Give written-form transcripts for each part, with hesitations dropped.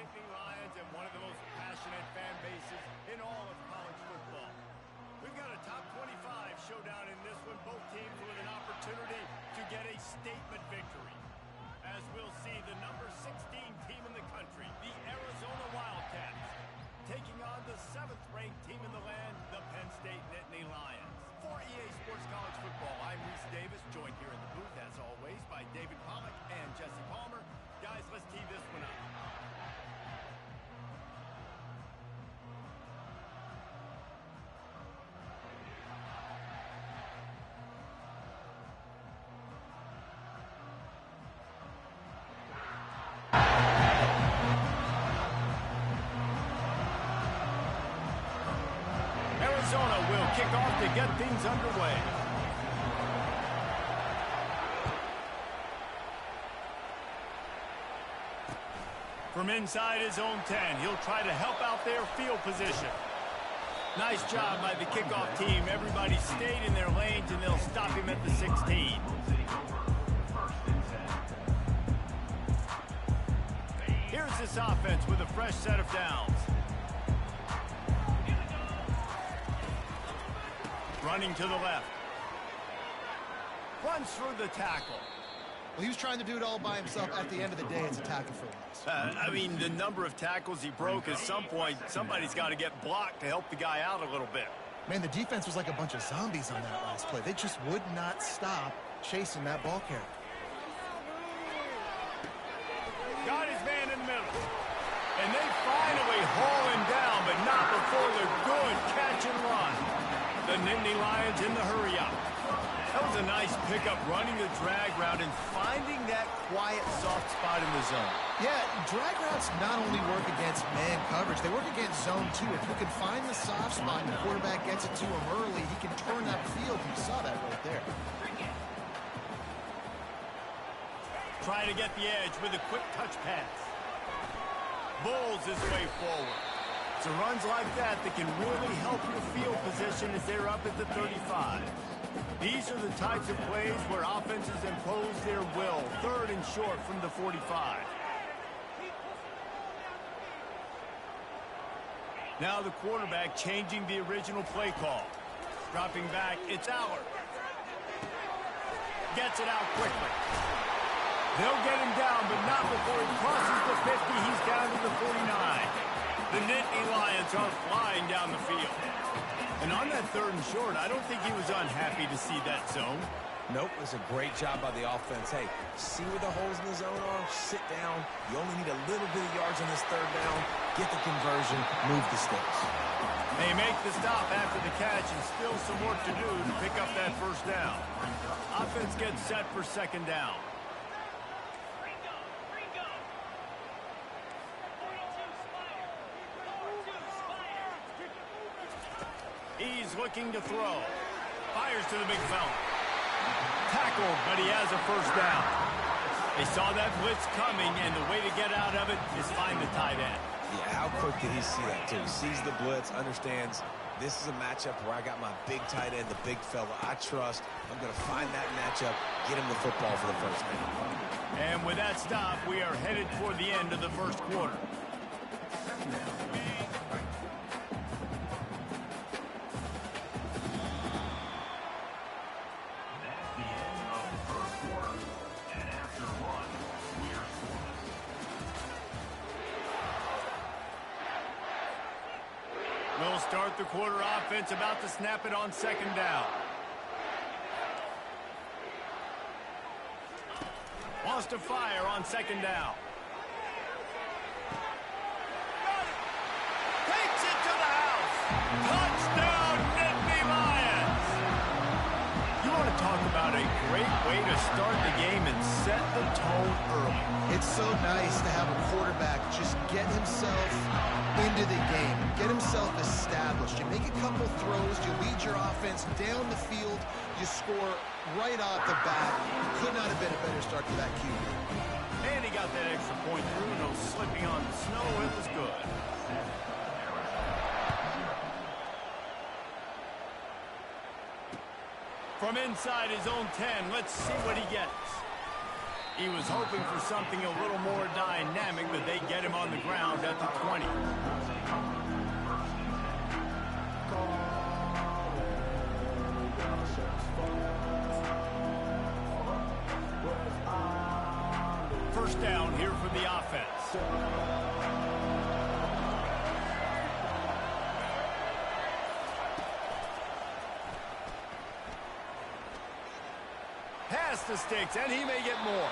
Nittany Lions and one of the most passionate fan bases in all of college football. We've got a top 25 showdown in this one. Both teams with an opportunity to get a statement victory. As we'll see the number 16 team in the country, the Arizona Wildcats, taking on the 7th-ranked team in the land, the Penn State Nittany Lions. For EA Sports College Football, I'm Reese Davis, joined here in the booth, as always, by David Pollack and Jesse Palmer. Guys, let's tee this one up. Arizona will kick off to get things underway. From inside his own 10, he'll try to help out their field position. Nice job by the kickoff team. Everybody stayed in their lanes, and they'll stop him at the 16. Here's this offense with a fresh set of downs. Running to the left. Runs through the tackle. Well, he was trying to do it all by himself. At the end of the day, it's a tackle for loss. I mean, the number of tackles he broke, at some point, somebody's got to get blocked to help the guy out a little bit. Man, the defense was like a bunch of zombies on that last play. They just would not stop chasing that ball carrier. Got his man in the middle. And they finally haul him down, but not before the good catch and run. The Nittany Lions in the hurry-up. That was a nice pickup, running the drag route and finding that quiet, soft spot in the zone. Yeah, drag routes not only work against man coverage, they work against zone too. If you can find the soft spot and the quarterback gets it to him early, he can turn that field. You saw that right there. Try to get the edge with a quick touch pass. Bulls his way forward. It's runs like that that can really help your field position as they're up at the 35. These are the types of plays where offenses impose their will. 3rd and short from the 45. Now the quarterback changing the original play call. Dropping back, it's Allard. Gets it out quickly. They'll get him down, but not before he crosses the 50. He's down to the 49. The Nittany Lions are flying down the field. And on that 3rd and short, I don't think he was unhappy to see that zone. Nope, it was a great job by the offense. Hey, see where the holes in the zone are? Sit down. You only need a little bit of yards on this 3rd down. Get the conversion, move the sticks. They make the stop after the catch and still some work to do to pick up that 1st down. Offense gets set for 2nd down. He's looking to throw. Fires to the big fella. Tackled, but he has a 1st down. They saw that blitz coming, and the way to get out of it is find the tight end. Yeah, how quick did he see that, too? He sees the blitz, understands this is a matchup where I got my big tight end, the big fella I trust. I'm going to find that matchup, get him the football for the 1st down. And with that stop, we are headed toward the end of the 1st quarter. We'll start the quarter offense, about to snap it on 2nd down. Wants to fire on 2nd down. Takes it to the house. Touchdown, Nittany Lions. You want to talk about a great way to start the game and set the tone early. It's so nice to have a quarterback just get himself into the game, get himself established. You make a couple throws, you lead your offense down the field, you score right off the bat. Could not have been a better start to that QB. And he got that extra point through, no slipping on the snow. It was good. From inside his own 10, let's see what he gets. He was hoping for something a little more dynamic, but they get him on the ground at the 20. First down here for the offense. Pass the sticks, and he may get more.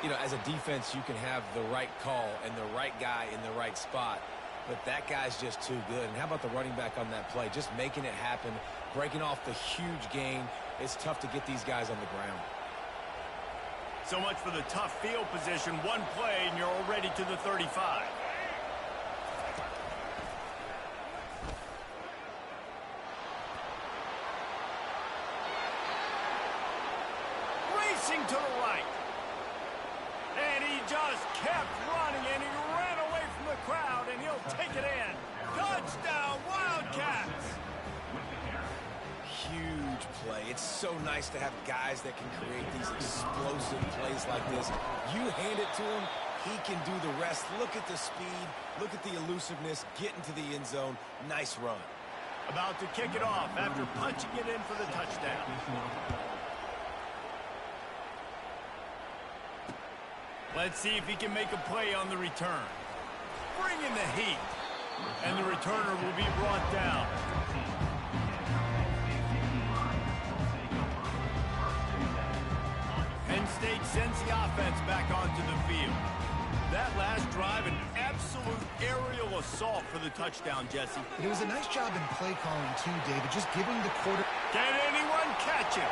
You know, as a defense, you can have the right call and the right guy in the right spot, but that guy's just too good. And how about the running back on that play? Just making it happen, breaking off the huge gain. It's tough to get these guys on the ground. So much for the tough field position. One play, and you're already to the 35. Racing to the right. And he just kept running, and he ran away from the crowd, and he'll take it in. Touchdown, Wildcats! Huge play. It's so nice to have guys that can create these explosive plays like this. You hand it to him, he can do the rest. Look at the speed, look at the elusiveness, get into the end zone. Nice run. About to kick it off after punching it in for the touchdown. Let's see if he can make a play on the return. Bring in the heat. And the returner will be brought down. Penn State sends the offense back onto the field. That last drive, an absolute aerial assault for the touchdown, Jesse. It was a nice job in play calling, too, David, just giving the quarter... Can anyone catch him?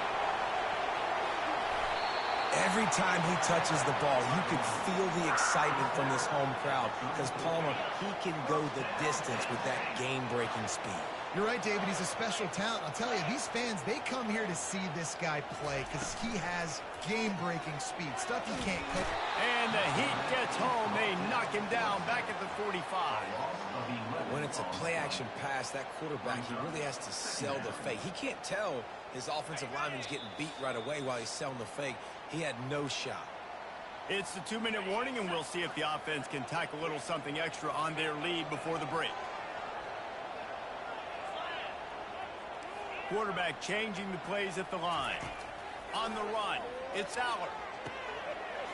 Every time he touches the ball, you can feel the excitement from this home crowd because Palmer, he can go the distance with that game-breaking speed. You're right, David. He's a special talent. I'll tell you, these fans, they come here to see this guy play because he has game-breaking speed, stuff he can't coach. And the heat gets home. They knock him down back at the 45. When it's a play-action pass, that quarterback, he really has to sell the fake. He can't tell his offensive lineman's getting beat right away while he's selling the fake. He had no shot. It's the 2-minute warning, and we'll see if the offense can tack a little something extra on their lead before the break. Quarterback changing the plays at the line. On the run, it's Aller.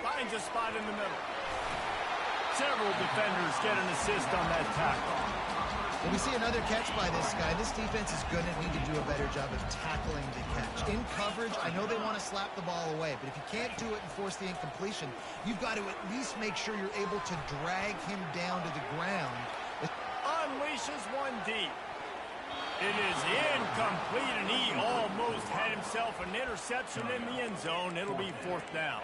Finds a spot in the middle. Several defenders get an assist on that tackle. When we see another catch by this guy, this defense is going to need to do a better job of tackling the catch. In coverage, I know they want to slap the ball away, but if you can't do it and force the incompletion, you've got to at least make sure you're able to drag him down to the ground. Unleashes one deep. It is incomplete, and he almost had himself an interception in the end zone. It'll be fourth down.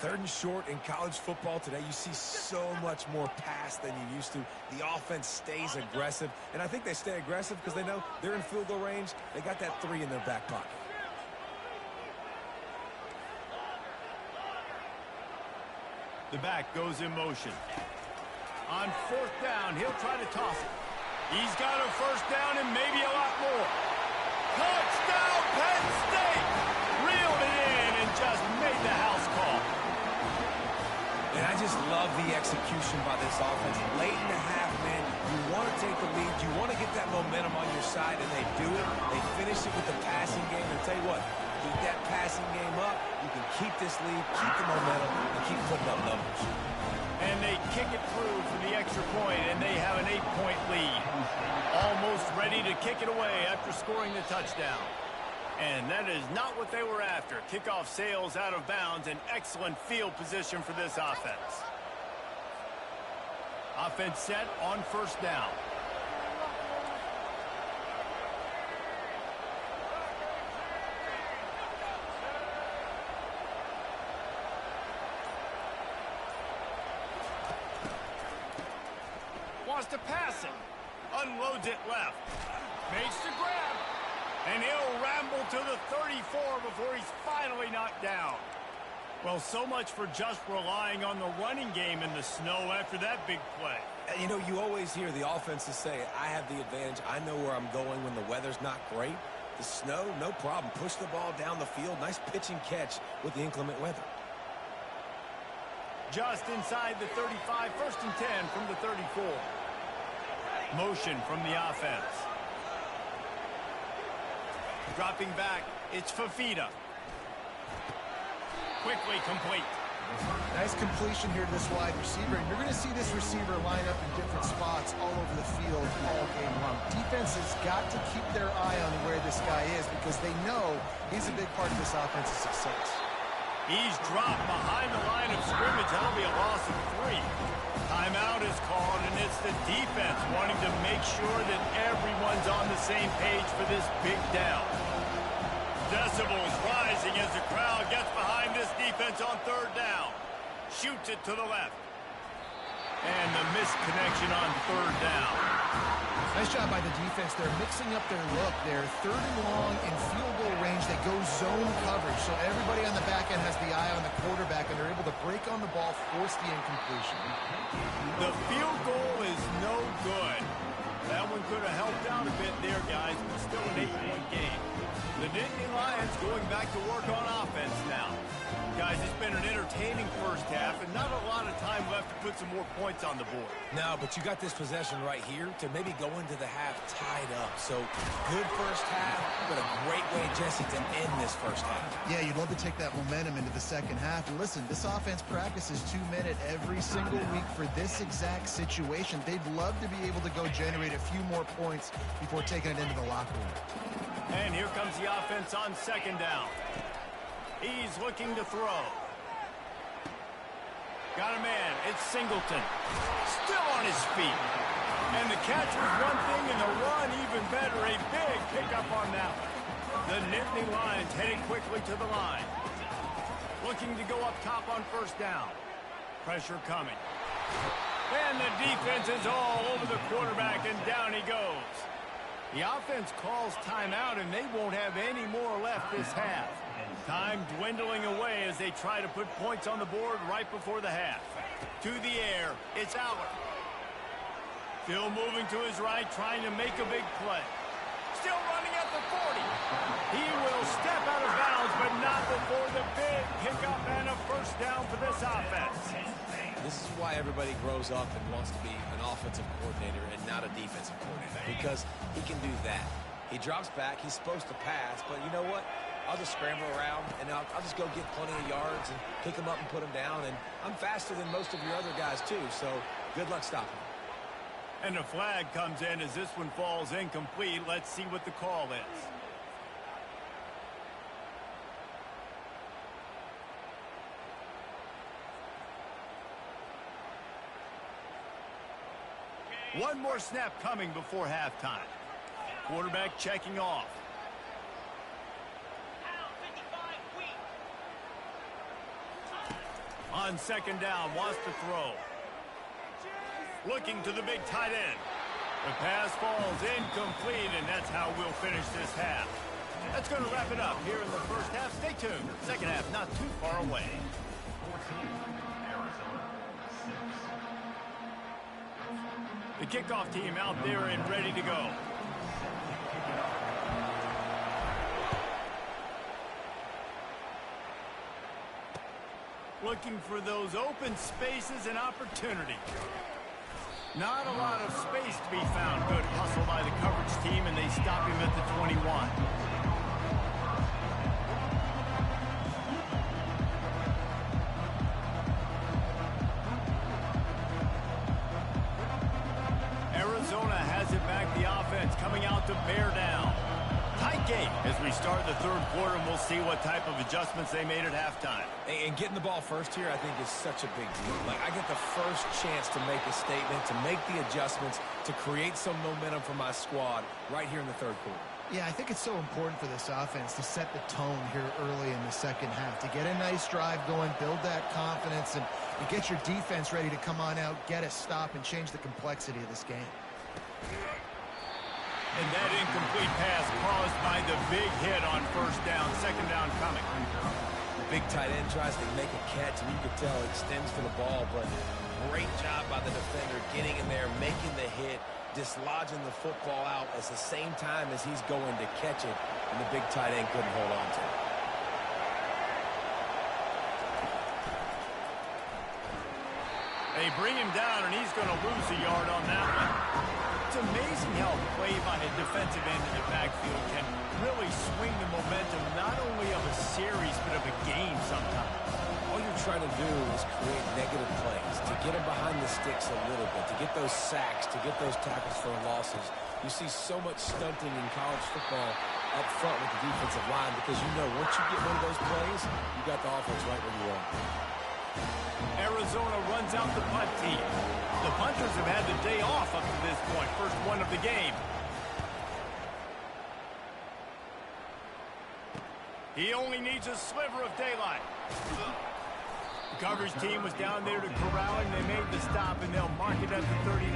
3rd and short in college football today. You see so much more pass than you used to. The offense stays aggressive, and I think they stay aggressive because they know they're in field goal range. They got that 3 in their back pocket. The back goes in motion. On 4th down, he'll try to toss it. He's got a first down and maybe a lot more. Touchdown, Penn State! Reeled it in and just made the house call. And I just love the execution by this offense. Late in the half, man, you want to take the lead. You want to get that momentum on your side, and they do it. They finish it with the passing game. And tell you what, keep that passing game up. You can keep this lead, keep the momentum, and keep putting up numbers. And they kick it through for the extra point, and they have an 8-point lead. Almost ready to kick it away after scoring the touchdown. And that is not what they were after. Kickoff sails out of bounds, an excellent field position for this offense. Offense set on 1st down. Wants to pass it. Unloads it left. Makes the grab. And he'll ramble to the 34 before he's finally knocked down. Well, so much for just relying on the running game in the snow after that big play. And you know, you always hear the offenses say, I have the advantage. I know where I'm going when the weather's not great. The snow, no problem. Push the ball down the field. Nice pitch and catch with the inclement weather. just inside the 35, 1st and 10 from the 34. Motion from the offense. Dropping back, it's Fafita. Quickly complete. Nice completion here to this wide receiver. And you're going to see this receiver line up in different spots all over the field all game long. Defense has got to keep their eye on where this guy is because they know he's a big part of this offense's success. He's dropped behind the line of scrimmage. That'll be a loss of 3. Timeout is called, and it's the defense wanting to make sure that everyone's on the same page for this big down. Decibels rising as the crowd gets behind this defense on 3rd down. Shoots it to the left. And the missed connection on 3rd down. Nice job by the defense. They're mixing up their look. They're 3rd and long in field goal range. They go zone coverage. So everybody on the back end has the eye on the quarterback, and they're able to break on the ball, force the incompletion. The field goal is no good. That one could have helped out a bit there, guys, but still an 8-point game. The Nittany Lions going back to work on offense now. Guys, it's been an entertaining first half and not a lot of time left to put some more points on the board. No, but you got this possession right here to maybe go into the half tied up. So good first half, but a great way, Jesse, to end this first half. Yeah, you'd love to take that momentum into the second half. And listen, this offense practices 2-minute every single week for this exact situation. They'd love to be able to go generate a few more points before taking it into the locker room. And here comes the offense on 2nd down. He's looking to throw. Got a man. It's Singleton. Still on his feet. And the catch was one thing, and the run even better. A big pickup on that one. The Nittany Lions heading quickly to the line. Looking to go up top on 1st down. Pressure coming. And the defense is all over the quarterback, and down he goes. The offense calls timeout, and they won't have any more left this half. Time dwindling away as they try to put points on the board right before the half. To the air, it's Aller. Still moving to his right, trying to make a big play. Still running at the 40. He will step out of bounds, but not before the big pickup and a 1st down for this offense. This is why everybody grows up and wants to be an offensive coordinator and not a defensive coordinator, because he can do that. He drops back. He's supposed to pass, but you know what? I'll just scramble around, and I'll just go get plenty of yards and pick them up and put them down, and I'm faster than most of your other guys, too, so good luck stopping him. And a flag comes in as this one falls incomplete. Let's see what the call is. One more snap coming before halftime. Quarterback checking off. On 2nd down, wants to throw. Looking to the big tight end. The pass falls incomplete, and that's how we'll finish this half. That's going to wrap it up here in the first half. Stay tuned. Second half not too far away. The kickoff team out there and ready to go. Looking for those open spaces and opportunity. Not a lot of space to be found. Good hustle by the coverage team, and they stop him at the 21. Arizona has it back. The offense coming out to bear down. Tight game as we start the 3rd quarter, and we'll see what type of adjustments they made at halftime. And getting the ball first here, I think, is such a big deal. Like, I get the first chance to make a statement, to make the adjustments, to create some momentum for my squad right here in the 3rd quarter. Yeah, I think it's so important for this offense to set the tone here early in the second half, to get a nice drive going, build that confidence, and get your defense ready to come on out, get a stop, and change the complexity of this game. And that incomplete pass caused by the big hit on 1st down. 2nd down coming. The big tight end tries to make a catch, and you can tell it extends for the ball, but great job by the defender getting in there, making the hit, dislodging the football out at the same time as he's going to catch it, and the big tight end couldn't hold on to it. They bring him down, and he's going to lose a yard on that one. It's amazing how a play by a defensive end in the backfield can really swing the momentum not only of a series but of a game sometimes. All you're trying to do is create negative plays, to get them behind the sticks a little bit, to get those sacks, to get those tackles for losses. You see so much stunting in college football up front with the defensive line because you know once you get one of those plays, you got the offense right where you want. Arizona runs out the punt team. The punters have had the day off up to this point. First one of the game. He only needs a sliver of daylight. The coverage team was down there to corral him. They made the stop, and they'll mark it at the 39.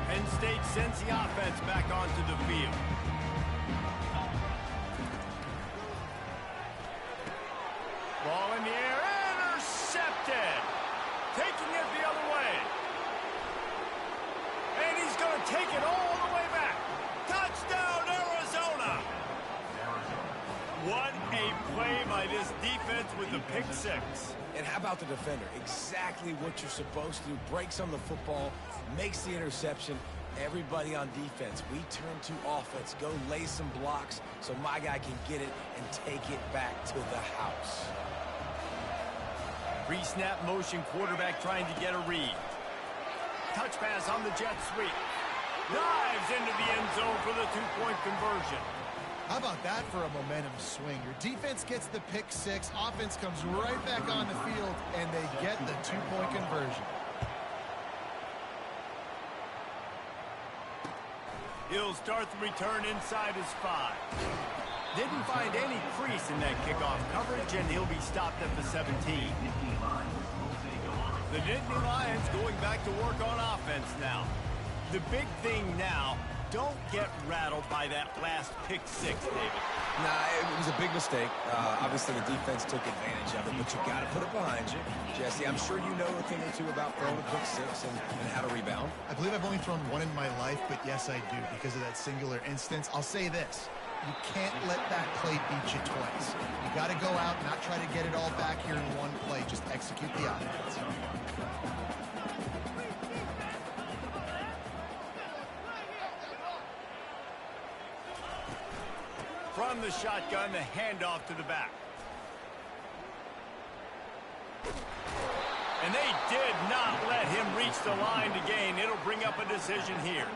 Penn State sends the offense back onto the field. Ball in the air, intercepted. Taking it the other way. And he's going to take it all the way back. Touchdown, Arizona. What a play by this defense with the pick six. And how about the defender? Exactly what you're supposed to do. Breaks on the football, makes the interception. Everybody on defense, we turn to offense. Go lay some blocks so my guy can get it and take it back to the house. Pre-snap motion, quarterback trying to get a read. Touch pass on the jet sweep. Dives into the end zone for the two-point conversion. How about that for a momentum swing? Your defense gets the pick six, offense comes right back on the field, and they get the two-point conversion. He'll start the return inside his 5. Didn't find any crease in that kickoff coverage, and he'll be stopped at the 17. The Nittany Lions going back to work on offense now. The big thing now, don't get rattled by that last pick six, David. Nah, it was a big mistake. Obviously, the defense took advantage of it, but you got to put it behind you. Jesse, I'm sure you know a thing or two about throwing a pick six and how to rebound. I believe I've only thrown one in my life, but yes, I do, because of that singular instance. I'll say this. You can't let that play beat you twice. You got to go out, not try to get it all back here in one play. Just execute the offense. From the shotgun, the handoff to the back. And they did not let him reach the line to gain. It'll bring up a decision here.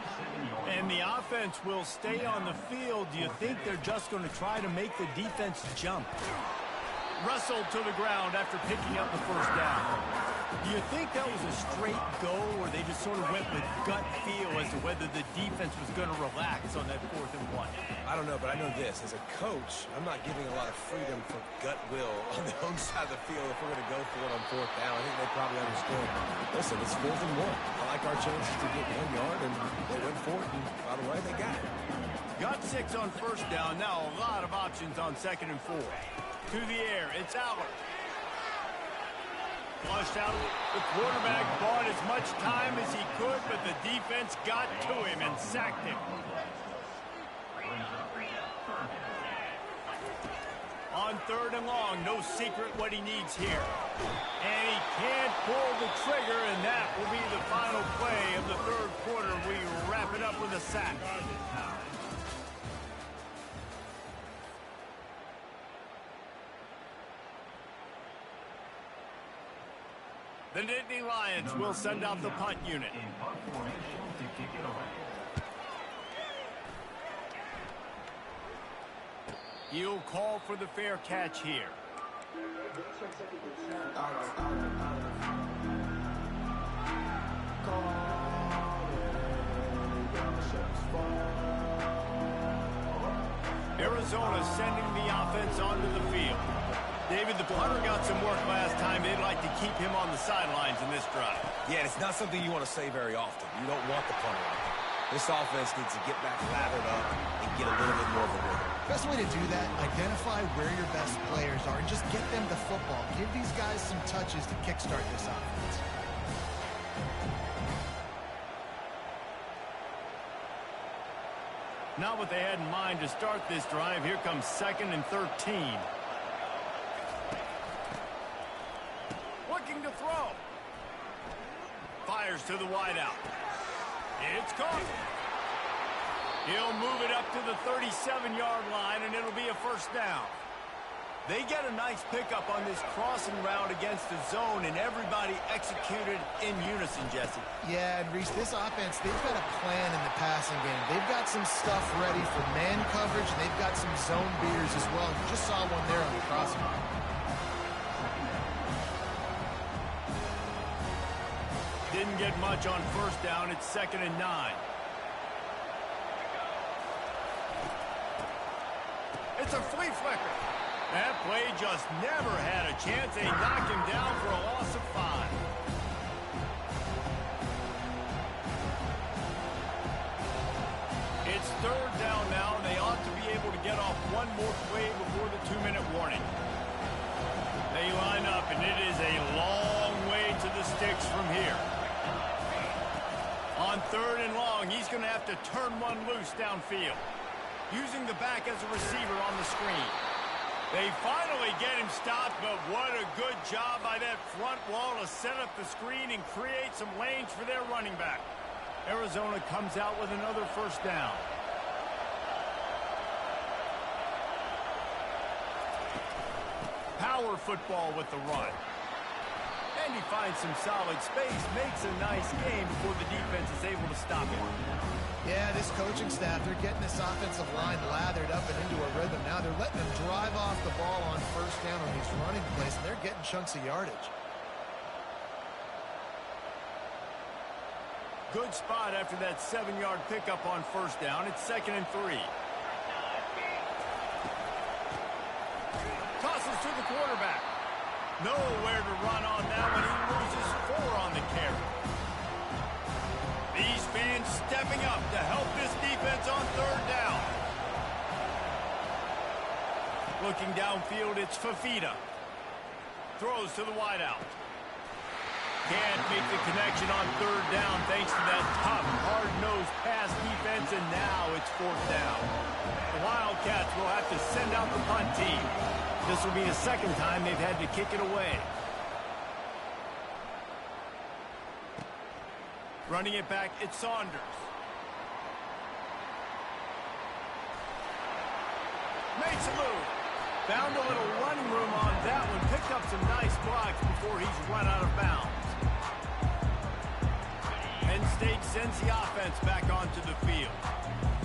And the offense will stay on the field. Do you think they're just going to try to make the defense jump? Wrestled to the ground after picking up the first down. Do you think that was a straight go, or they just sort of went with gut feel as to whether the defense was going to relax on that 4th and 1? I don't know, but I know this. As a coach, I'm not giving a lot of freedom for gut will on the home side of the field if we're going to go for it on 4th down. I think they probably understood. Listen, it's 4th and 1. I like our chances to get 1 yard, and they went for it, and by the way, they got it. Got 6 on 1st down. Now a lot of options on 2nd and 4. To the air, it's Aller. Flushed out. The quarterback bought as much time as he could, but the defense got to him and sacked him. On 3rd and long, no secret what he needs here. And he can't pull the trigger, and that will be the final play of the 3rd quarter. We wrap it up with a sack. The Nittany Lions will send out the punt unit. He'll call for the fair catch here. Arizona sending the offense onto the field. David, the punter got some work last time. They'd like to keep him on the sidelines in this drive. Yeah, it's not something you want to say very often. You don't want the punter out there. This offense needs to get back lathered up and get a little bit more of a rhythm. Best way to do that, identify where your best players are and just get them the football. Give these guys some touches to kickstart this offense. Not what they had in mind to start this drive. Here comes 2nd and 13. fires to the wideout. It's caught. He'll move it up to the 37-yard line, and it'll be a first down. They get a nice pickup on this crossing route against the zone, and everybody executed in unison, Jesse. Yeah, and Reese, this offense, they've got a plan in the passing game. They've got some stuff ready for man coverage, and they've got some zone beaters as well. You just saw one there on the crossing route. Didn't get much on first down. It's 2nd and 9. It's a flea flicker. That play just never had a chance. They knock him down for a loss of 5. It's 3rd down now, and they ought to be able to get off one more play before the 2-minute warning. They line up, and it is a long way to the sticks from here. On 3rd and long, he's going to have to turn one loose downfield, using the back as a receiver on the screen. They finally get him stopped, but what a good job by that front wall to set up the screen and create some lanes for their running back. Arizona comes out with another first down. Power football with the run. And he finds some solid space, makes a nice game before the defense is able to stop him. Yeah, this coaching staff, they're getting this offensive line lathered up and into a rhythm now. They're letting them drive off the ball on first down on these running plays, and they're getting chunks of yardage. Good spot after that 7-yard pickup on first down. It's 2nd and 3. Tosses to the quarterback. Nowhere to run on that one. He loses 4 on the carry. These fans stepping up to help this defense on 3rd down. Looking downfield, it's Fafita. Throws to the wideout. Can't make the connection on 3rd down thanks to that tough, hard-nosed pass defense, and now it's 4th down. The Wildcats will have to send out the punt team. This will be the 2nd time they've had to kick it away. Running it back, it's Saunders. Makes a move. Found a little running room on that one. Picked up some nice blocks before he's run out of bounds. Penn State sends the offense back onto the field.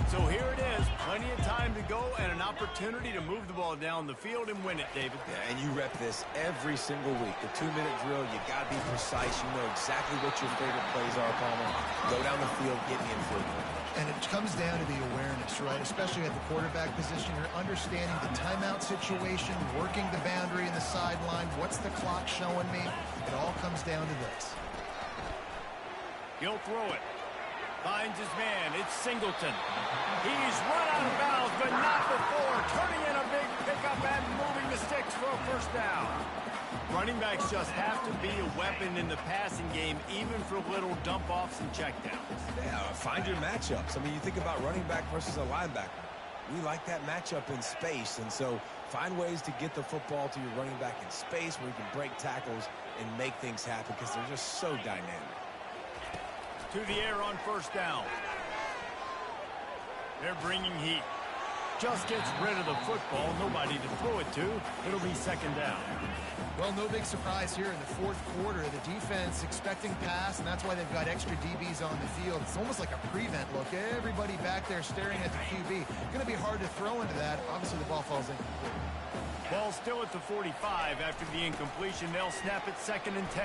So here it is, plenty of time to go and an opportunity to move the ball down the field and win it, David. Yeah, and you rep this every single week. The 2-minute drill, you got to be precise. You know exactly what your favorite plays are, Palmer. Go down the field, get me in field. And it comes down to the awareness, right? Especially at the quarterback position. You're understanding the timeout situation, working the boundary and the sideline. What's the clock showing me? It all comes down to this. He'll throw it. Finds his man. It's Singleton. He's run out of bounds, but not before. Turning in a big pickup and moving the sticks for a first down. Running backs just have to be a weapon in the passing game, even for little dump-offs and checkdowns. Yeah, find your matchups. I mean, you think about running back versus a linebacker. We like that matchup in space, and so find ways to get the football to your running back in space where you can break tackles and make things happen because they're just so dynamic. To the air on first down. They're bringing heat. Just gets rid of the football. Nobody to throw it to. It'll be 2nd down. Well, no big surprise here in the 4th quarter. The defense expecting pass, and that's why they've got extra DBs on the field. It's almost like a prevent look. Everybody back there staring at the QB. Going to be hard to throw into that. Obviously, the ball falls in. Ball still at the 45 after the incompletion. They'll snap it 2nd and 10.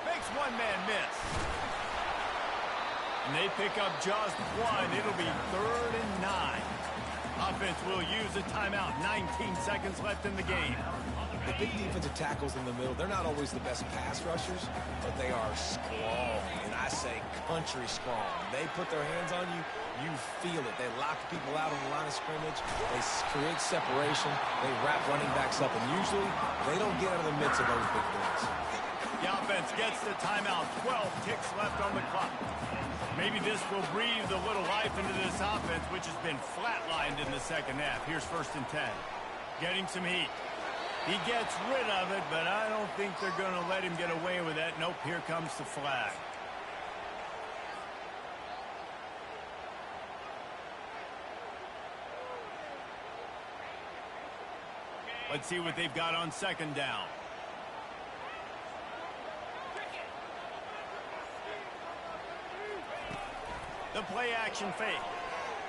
Makes one man miss. And they pick up just one. It'll be 3rd and 9. Offense will use a timeout. 19 seconds left in the game. The big defensive tackles in the middle, they're not always the best pass rushers, but they are strong, and I say country strong. They put their hands on you, you feel it. They lock people out on the line of scrimmage. They create separation. They wrap running backs up, and usually they don't get out of the midst of those big boys. The offense gets the timeout. 12 ticks left on the clock. Maybe this will breathe a little life into this offense, which has been flatlined in the 2nd half. Here's 1st and 10. Getting some heat. He gets rid of it, but I don't think they're going to let him get away with that. Nope, here comes the flag. Let's see what they've got on second down. The play action fake.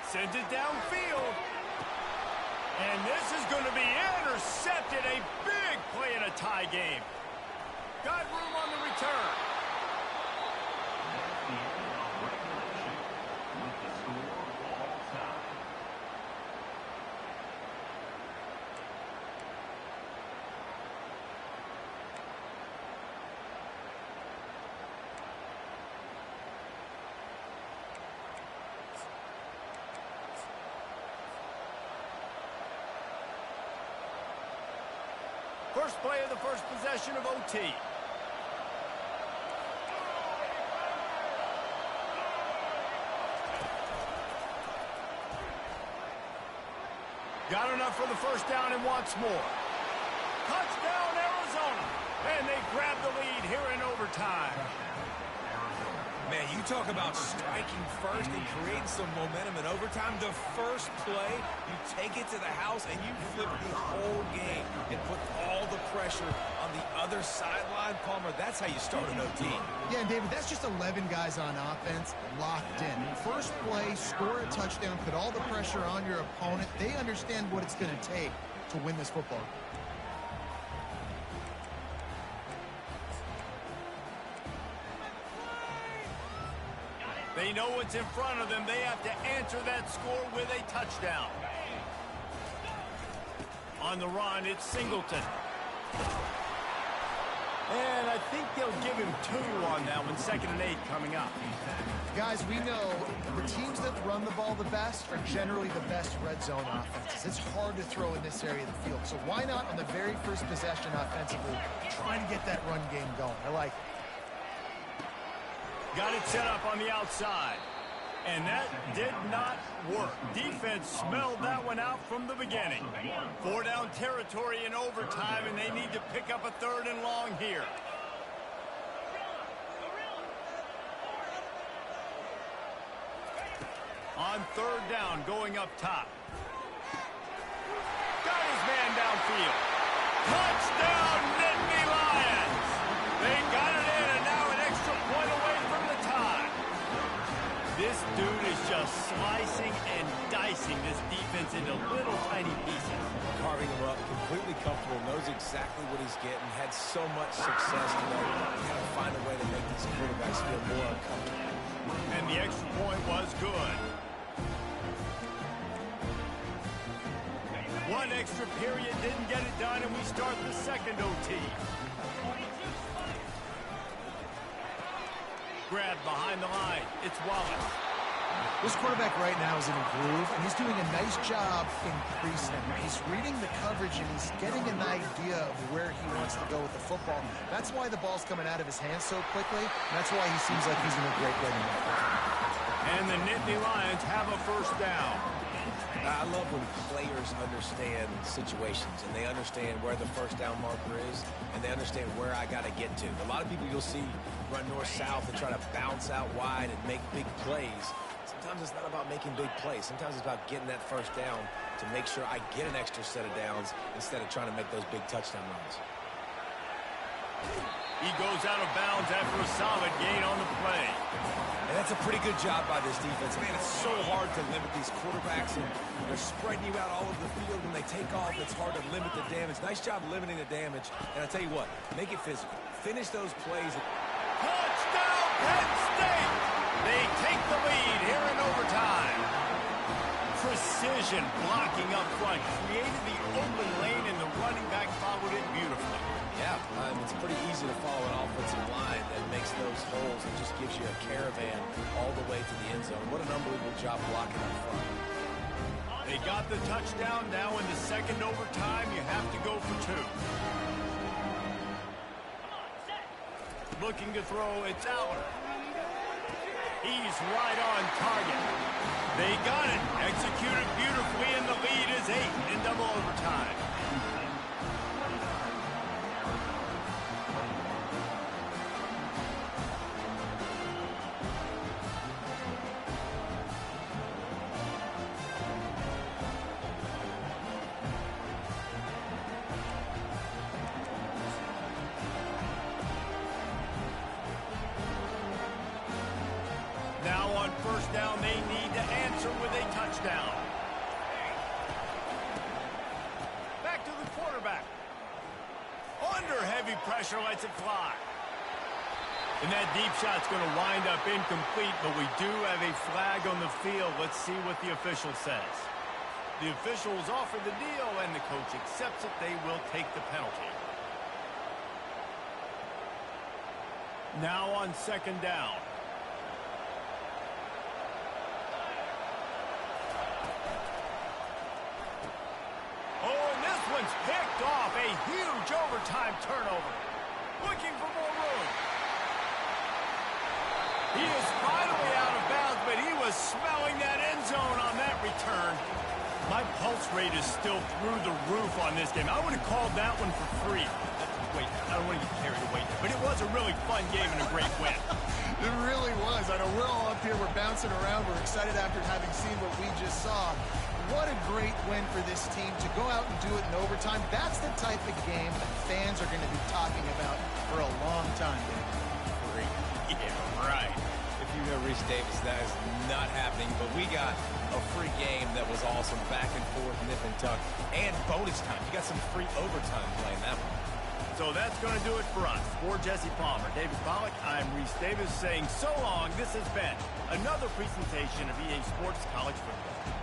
Sends it downfield. And this is going to be intercepted. A big play in a tie game. Got room on the return. First play of the first possession of OT. Got enough for the first down and wants more. Touchdown, Arizona. And they grab the lead here in overtime. Man, you talk about striking first and creating some momentum in overtime. The first play, you take it to the house and you flip the whole game and put all the pressure on the other sideline. Palmer, that's how you start an OT. Yeah, and David, that's just 11 guys on offense locked in. First play, score a touchdown, put all the pressure on your opponent. They understand what it's going to take to win this football game. They know what's in front of them. They have to answer that score with a touchdown. On the run, it's Singleton. And I think they'll give him 2 on that one. 2nd and 8 coming up. Guys, we know the teams that run the ball the best are generally the best red zone offenses. It's hard to throw in this area of the field. So why not on the very first possession offensively try to get that run game going? I like it. Got it set up on the outside. And that did not work. Defense smelled that one out from the beginning. 4 down territory in overtime, and they need to pick up a 3rd and long here. On 3rd down, going up top. Got his man downfield. Touchdown, Nittany Lions! They got it in, and now an extra point away from the tie. This dude is just slicing and dicing this defense into little tiny pieces. Carving him up, completely comfortable, knows exactly what he's getting, had so much success today. Got to find a way to make these quarterbacks feel more uncomfortable. And the extra point was good. 1 extra period didn't get it done, and we start the 2nd OT. Grab behind the line. It's Wallace. This quarterback right now is in a groove, and he's doing a nice job increasing. He's reading the coverage, and he's getting an idea of where he wants to go with the football. That's why the ball's coming out of his hands so quickly, and that's why he seems like he's in a great way. And the Nittany Lions have a 1st down. I love when players understand situations and they understand where the 1st down marker is and they understand where I got to get to. A lot of people you'll see run north-south and try to bounce out wide and make big plays. Sometimes it's not about making big plays. Sometimes it's about getting that 1st down to make sure I get an extra set of downs instead of trying to make those big touchdown runs. He goes out of bounds after a solid gain on the play. And that's a pretty good job by this defense. Man, it's so hard to limit these quarterbacks, and they're spreading you out all over the field. When they take off, it's hard to limit the damage. Nice job limiting the damage. And I tell you what, make it physical. Finish those plays. Touchdown, Penn State! They take the lead here in overtime. Precision blocking up front. Created the open lane, and the running back followed it beautifully. Yeah, it's pretty easy to follow an offensive line that makes those holes and just gives you a caravan all the way to the end zone. What an unbelievable job blocking up front. They got the touchdown. Now in the 2nd overtime, you have to go for 2. Looking to throw, it's Allen. He's right on target. They got it. Executed beautifully, and the lead is 8 in double overtime. down, they need to answer with a touchdown. Back to the quarterback. Under heavy pressure, lets it fly. And that deep shot's going to wind up incomplete, but we do have a flag on the field. Let's see what the official says. The officials offer the deal, and the coach accepts it. They will take the penalty. Now on second down. Oh, and this one's picked off. A huge overtime turnover. Looking for more room. He is finally out of bounds, but he was smelling that end zone on that return. My pulse rate is still through the roof on this game. I would have called that one for free. Wait, I don't want to get carried away, but it was a really fun game and a great win. It really was. I know we're all up here, we're bouncing around, we're excited after having seen what we just saw. What a great win for this team to go out and do it in overtime. That's the type of game that fans are going to be talking about for a long time, Dave. Great. Yeah, right. If you know Reese Davis, that is not happening, but we got a free game that was awesome, back and forth, nip and tuck, and bonus time. You got some free overtime playing that one. So that's going to do it for us. For Jesse Palmer, David Pollack, I'm Reese Davis saying so long. This has been another presentation of EA Sports College Football.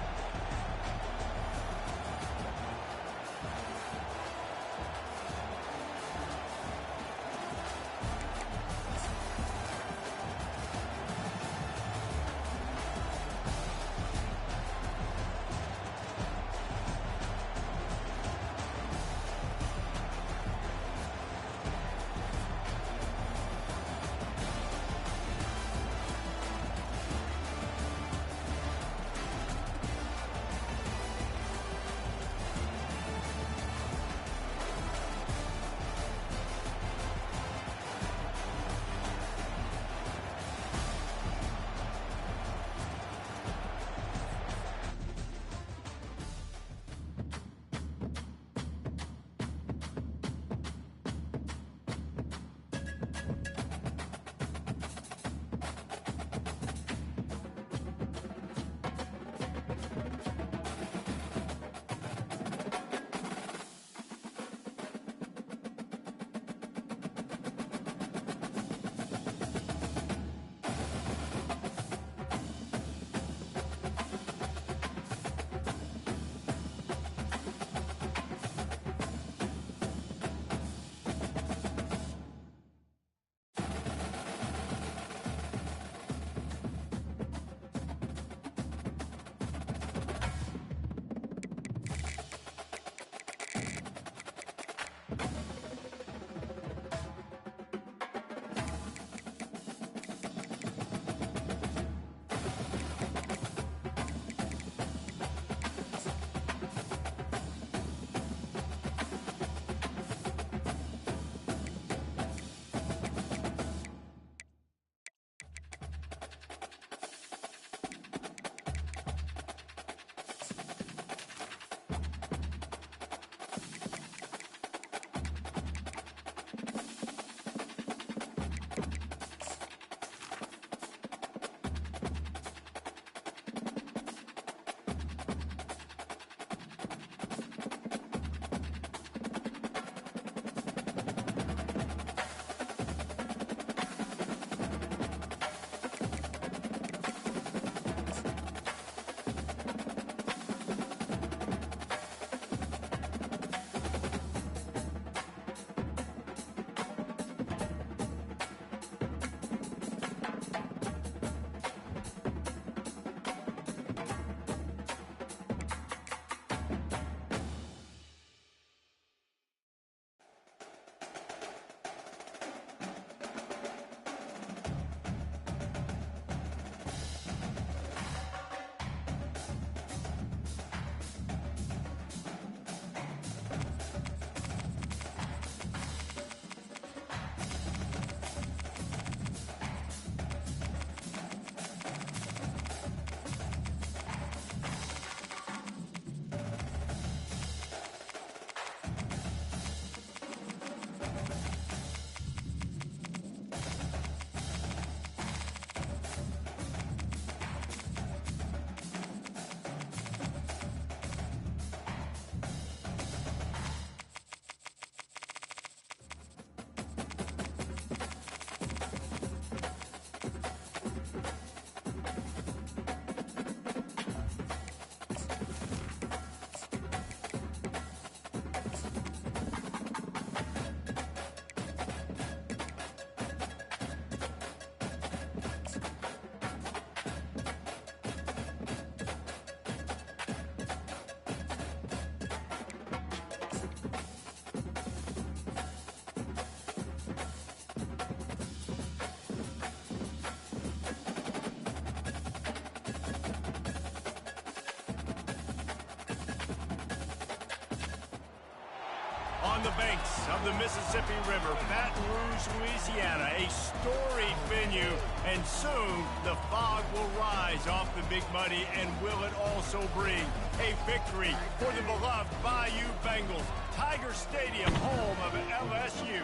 On the banks of the Mississippi River, Baton Rouge, Louisiana, a storied venue, and soon the fog will rise off the Big Muddy, and will it also bring a victory for the beloved Bayou Bengals, Tiger Stadium, home of LSU.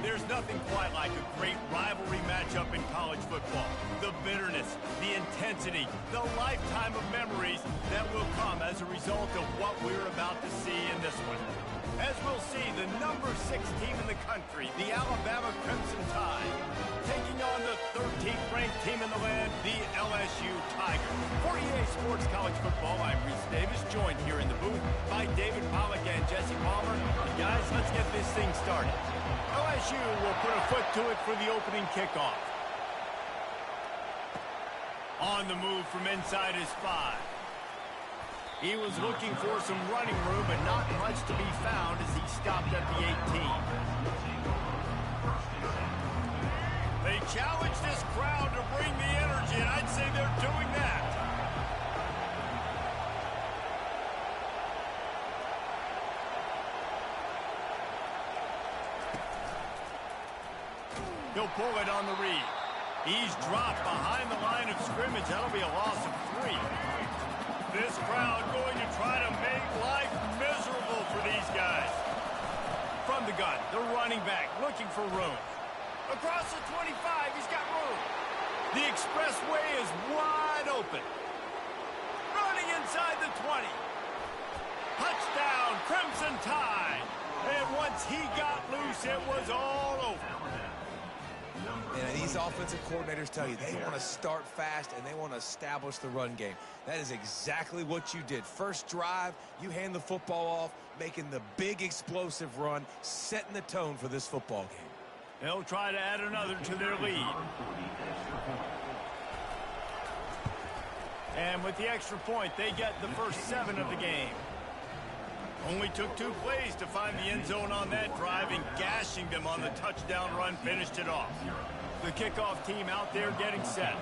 There's nothing quite like a great rivalry matchup in college football. The bitterness, the intensity, the lifetime of memories that will come as a result of what we're about to see in this one. As we'll see, the number 6 team in the country, the Alabama Crimson Tide, taking on the 13th ranked team in the land, the LSU Tigers. For EA Sports College Football, I'm Reese Davis, joined here in the booth by David Pollack and Jesse Palmer. And guys, let's get this thing started. LSU will put a foot to it for the opening kickoff. On the move from inside his 5. He was looking for some running room, but not much to be found as he stopped at the 18. They challenge this crowd to bring the energy, and I'd say they're doing that. He'll pull it on the read. He's dropped behind the line of scrimmage. That'll be a loss of 3. This crowd going to try to make life miserable for these guys. From the gun, the running back looking for room. Across the 25, he's got room. The expressway is wide open. Running inside the 20. Touchdown, Crimson Tide. And once he got loose, it was all over. And these offensive coordinators tell you they want to start fast and they want to establish the run game. That is exactly what you did. First drive, you hand the football off, making the big explosive run, setting the tone for this football game. They'll try to add another to their lead. And with the extra point, they get the first 7 of the game. Only took 2 plays to find the end zone on that drive, and gashing them on the touchdown run finished it off. The kickoff team out there getting set.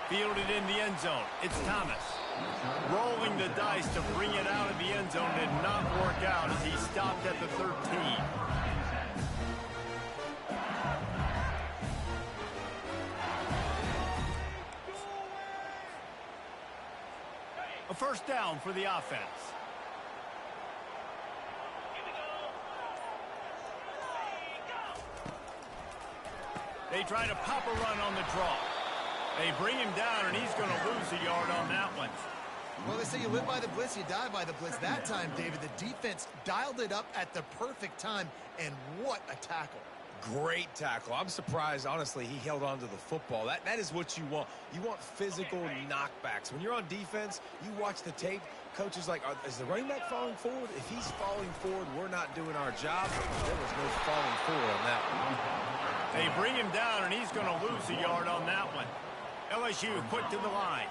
Fielded in the end zone. It's Thomas. Rolling the dice to bring it out of the end zone did not work out as he stopped at the 13. A first down for the offense. They try to pop a run on the draw. They bring him down, and he's going to lose a yard on that one. Well, they say you live by the blitz, you die by the blitz. That time, David, the defense dialed it up at the perfect time, and what a tackle. Great tackle. I'm surprised, honestly, he held on to the football. That is what you want. You want physical knockbacks. When you're on defense, you watch the tape. Coach is like, is the running back falling forward? If he's falling forward, we're not doing our job. There was no falling forward on that one. They bring him down, and he's going to lose a yard on that one. LSU quick to the line.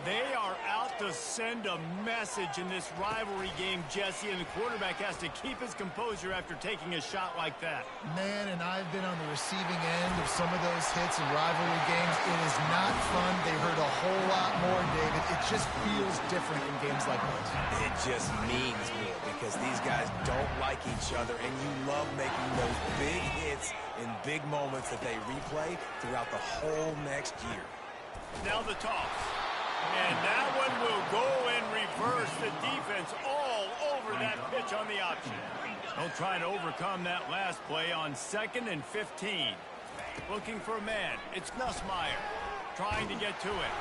They are out to send a message in this rivalry game, Jesse, and the quarterback has to keep his composure after taking a shot like that. Man, and I've been on the receiving end of some of those hits in rivalry games. It is not fun. They hurt a whole lot more, David. It just feels different in games like this. It just means more because these guys don't like each other, and you love making those big hits in big moments that they replay throughout the whole next year. Now the toss. And that one will go in reverse. The defense all over that pitch on the option. They'll try to overcome that last play on 2nd and 15. Looking for a man. It's Nussmeier trying to get to it.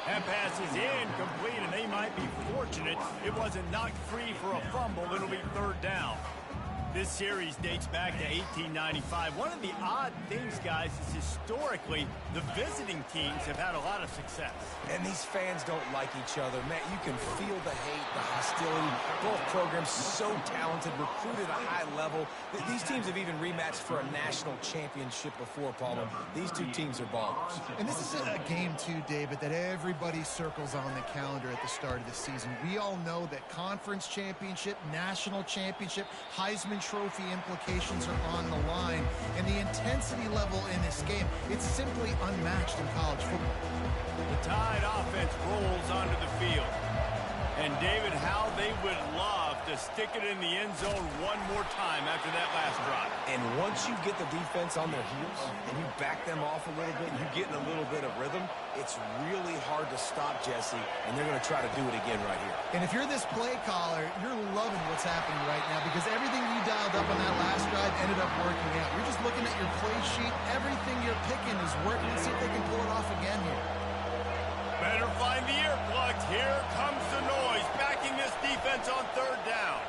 That pass is incomplete, and they might be fortunate it wasn't knocked free for a fumble. It'll be 3rd down. This series dates back to 1895. One of the odd things, guys, is historically the visiting teams have had a lot of success. And these fans don't like each other. Matt, you can feel the hate, the hostility. Both programs so talented, recruited at a high level. These teams have even rematched for a national championship before, Palmer. These two teams are ballers. And this is a game, too, David, that everybody circles on the calendar at the start of the season. We all know that conference championship, national championship, Heisman trophy implications are on the line, and the intensity level in this game, it's simply unmatched in college football. The Tide offense rolls onto the field. And, David, how they would love to stick it in the end zone one more time after that last drive. And once you get the defense on their heels and you back them off a little bit, you get in a little bit of rhythm, it's really hard to stop, Jesse, and they're going to try to do it again right here. And if you're this play caller, you're loving what's happening right now because everything you dialed up on that last drive ended up working out. You're just looking at your play sheet. Everything you're picking is working. Let's see if they can pull it off again here. Better find the earplugs. Here comes the noise, backing this defense on third down.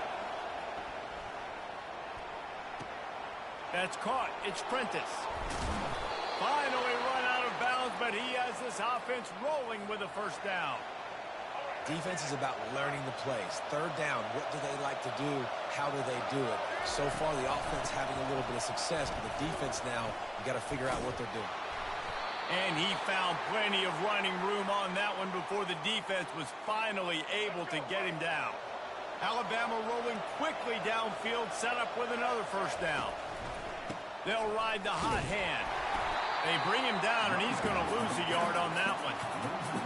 That's caught. It's Prentice. Finally run out of bounds, but he has this offense rolling with a first down. Defense is about learning the plays. Third down, what do they like to do? How do they do it? So far, the offense having a little bit of success, but the defense now, you got to figure out what they're doing. And he found plenty of running room on that one before the defense was finally able to get him down. Alabama rolling quickly downfield, set up with another first down. They'll ride the hot hand. They bring him down, and he's going to lose a yard on that one.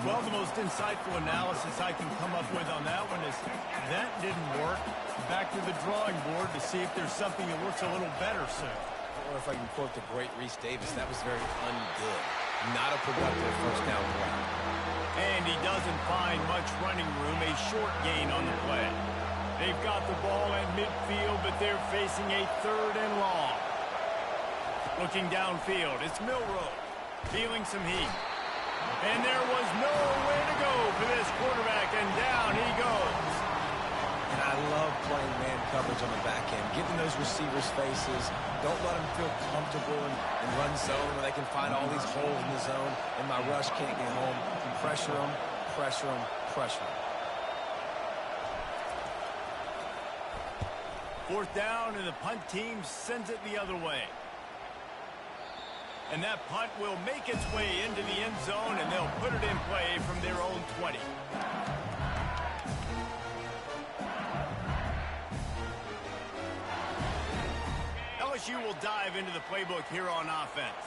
Well, the most insightful analysis I can come up with on that one is that didn't work. Back to the drawing board to see if there's something that works a little better soon. Or if I can quote the great Reese Davis, that was very ungood. Not a productive first down play. And he doesn't find much running room, a short gain on the play. They've got the ball at midfield, but they're facing a third and long. Looking downfield, it's Milroe, feeling some heat. And there was nowhere to go for this quarterback, and down he goes. And I love playing man coverage on the back end, getting those receivers' faces. Don't let them feel comfortable in run zone where they can find all these holes in the zone, and my rush can't get home. Pressure them, pressure them, pressure them. Fourth down, and the punt team sends it the other way. And that punt will make its way into the end zone, and they'll put it in play from their own 20. LSU will dive into the playbook here on offense.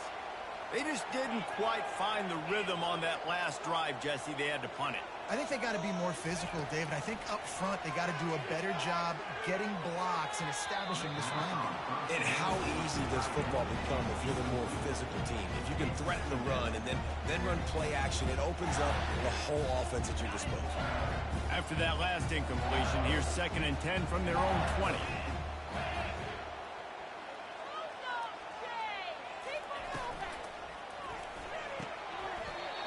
They just didn't quite find the rhythm on that last drive, Jesse. They had to punt it. I think they got to be more physical, David. I think up front they got to do a better job getting blocks and establishing this running game. And how easy does football become if you're the more physical team? If you can threaten the run and then run play action, it opens up the whole offense at your disposal. After that last incompletion, here's 2nd and 10 from their own 20.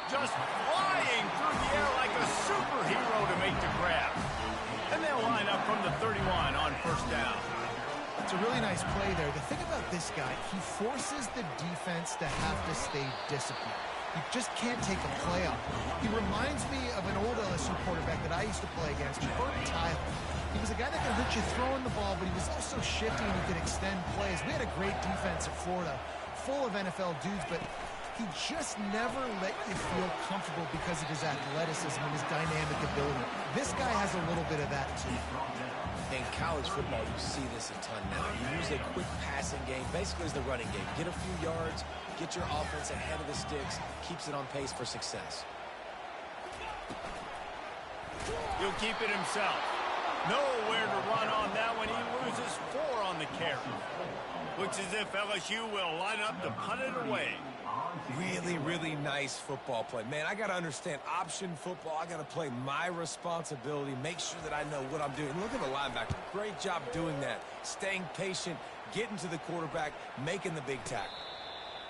Just flying through the air like a superhero to make the grab. And they'll line up from the 31 on first down. It's a really nice play there. The thing about this guy, he forces the defense to have to stay disciplined. You just can't take a play off. He reminds me of an old LSU quarterback that I used to play against, Tyler. He was a guy that could hurt you throwing the ball, but he was also shifty and he could extend plays. We had a great defense at Florida, full of NFL dudes, but he just never let you feel comfortable because of his athleticism and his dynamic ability. This guy has a little bit of that, too. In college football, you see this a ton now. You use a quick passing game, basically as the running game. Get a few yards, get your offense ahead of the sticks, keeps it on pace for success. He'll keep it himself. Nowhere to run on that one. He loses 4 on the carry. Looks as if LSU will line up to punt it away. Really, really nice football play. Man, I got to understand option football. I got to play my responsibility, make sure that I know what I'm doing. Look at the linebacker. Great job doing that. Staying patient, getting to the quarterback, making the big tackle.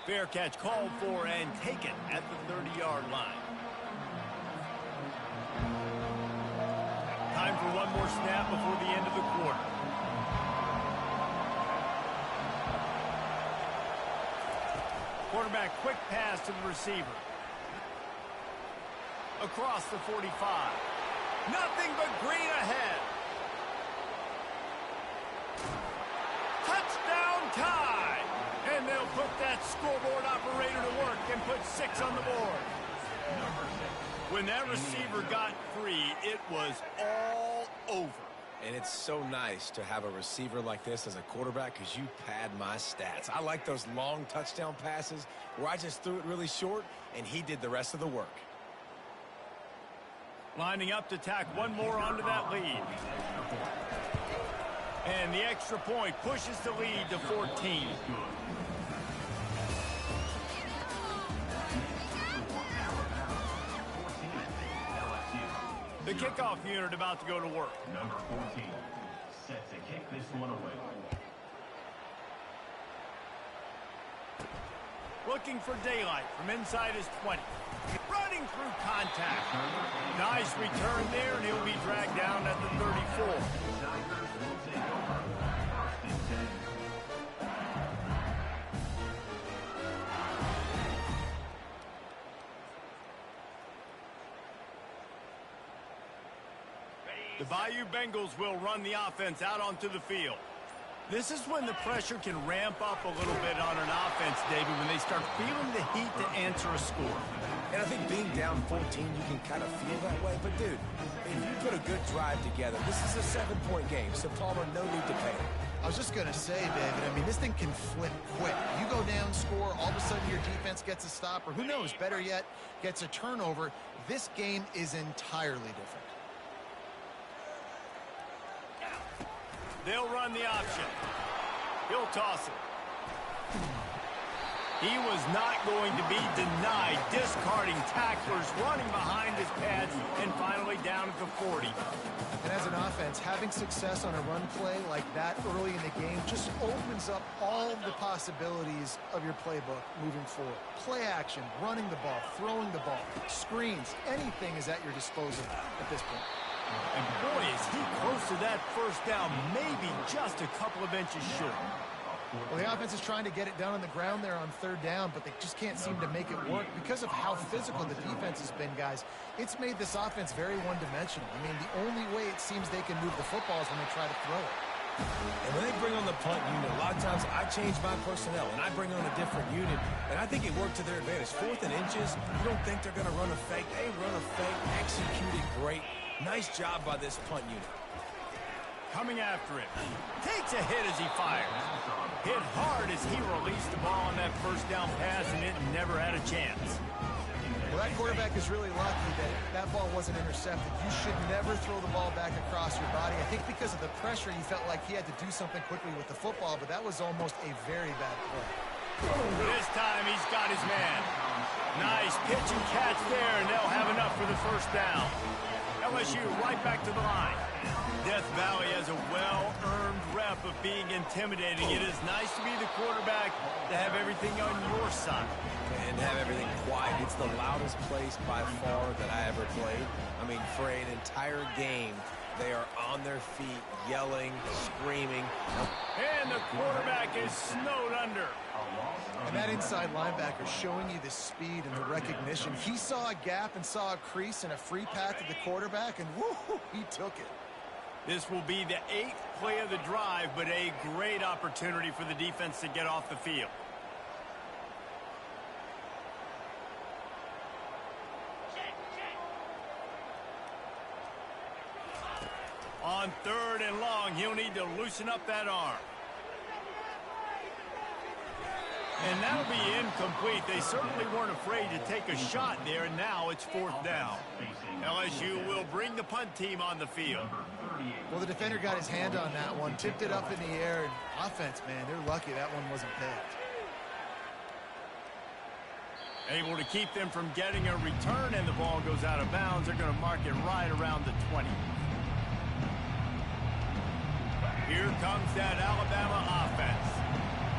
Fair catch called for and taken at the 30-yard line. Time for one more snap before the end of the quarter. Quarterback, quick pass to the receiver. Across the 45. Nothing but green ahead. Touchdown Tide! And they'll put that scoreboard operator to work and put 6 on the board. When that receiver got free, it was all over. And it's so nice to have a receiver like this as a quarterback because you pad my stats. I like those long touchdown passes where I just threw it really short and he did the rest of the work. Lining up to tack one more onto that lead. And the extra point pushes the lead to 14. The kickoff unit about to go to work. Number 14, set to kick this one away. Looking for daylight from inside his 20. Running through contact. Nice return there, and he'll be dragged down at the 34. Tigers will take over. 1st and 10. The Bayou Bengals will run the offense out onto the field. This is when the pressure can ramp up a little bit on an offense, David, when they start feeling the heat to answer a score. And I think being down 14, you can kind of feel that way. But, dude, if you put a good drive together, this is a 7-point game, so Palmer, no need to panic. I was just going to say, David, I mean, this thing can flip quick. You go down, score, all of a sudden your defense gets a stop, or who knows, better yet, gets a turnover. This game is entirely different. They'll run the option. He'll toss it. He was not going to be denied, discarding tacklers, running behind his pads, and finally down at the 40. And as an offense, having success on a run play like that early in the game just opens up all the possibilities of your playbook moving forward. Play action, running the ball, throwing the ball, screens, anything is at your disposal at this point. And boy, is he close to that first down, maybe just a couple of inches short. Well, the offense is trying to get it down on the ground there on 3rd down, but they just can't seem to make it work because of how physical the defense has been, guys. It's made this offense very one-dimensional. I mean, the only way it seems they can move the football is when they try to throw it. And when they bring on the punt unit, a lot of times I change my personnel and I bring on a different unit, and I think it worked to their advantage. 4th and inches, you don't think they're going to run a fake. They run a fake, execute it great. Nice job by this punt unit. Coming after him. Takes a hit as he fires. Hit hard as he released the ball on that first down pass, and it never had a chance. Well, that quarterback is really lucky that that ball wasn't intercepted. You should never throw the ball back across your body. I think because of the pressure, he felt like he had to do something quickly with the football, but that was almost a very bad play. This time he's got his man. Nice pitch and catch there, and they'll have enough for the first down. LSU right back to the line. Death Valley has a well-earned rep of being intimidating. It is nice to be the quarterback, to have everything on your side. And have everything quiet. It's the loudest place by far that I ever played. I mean, for an entire game, they are on their feet, yelling, screaming. And the quarterback is snowed under. And that inside linebacker showing you the speed and the recognition. He saw a gap and saw a crease and a free path to the quarterback, and woo, he took it. This will be the 8th play of the drive, but a great opportunity for the defense to get off the field. On 3rd and long, he'll need to loosen up that arm. And that'll be incomplete. They certainly weren't afraid to take a shot there, and now it's 4th down. LSU will bring the punt team on the field. Well, the defender got his hand on that one, tipped it up in the air, and offense, man, they're lucky that one wasn't picked. Able to keep them from getting a return, and the ball goes out of bounds. They're going to mark it right around the 20. Here comes that Alabama offense.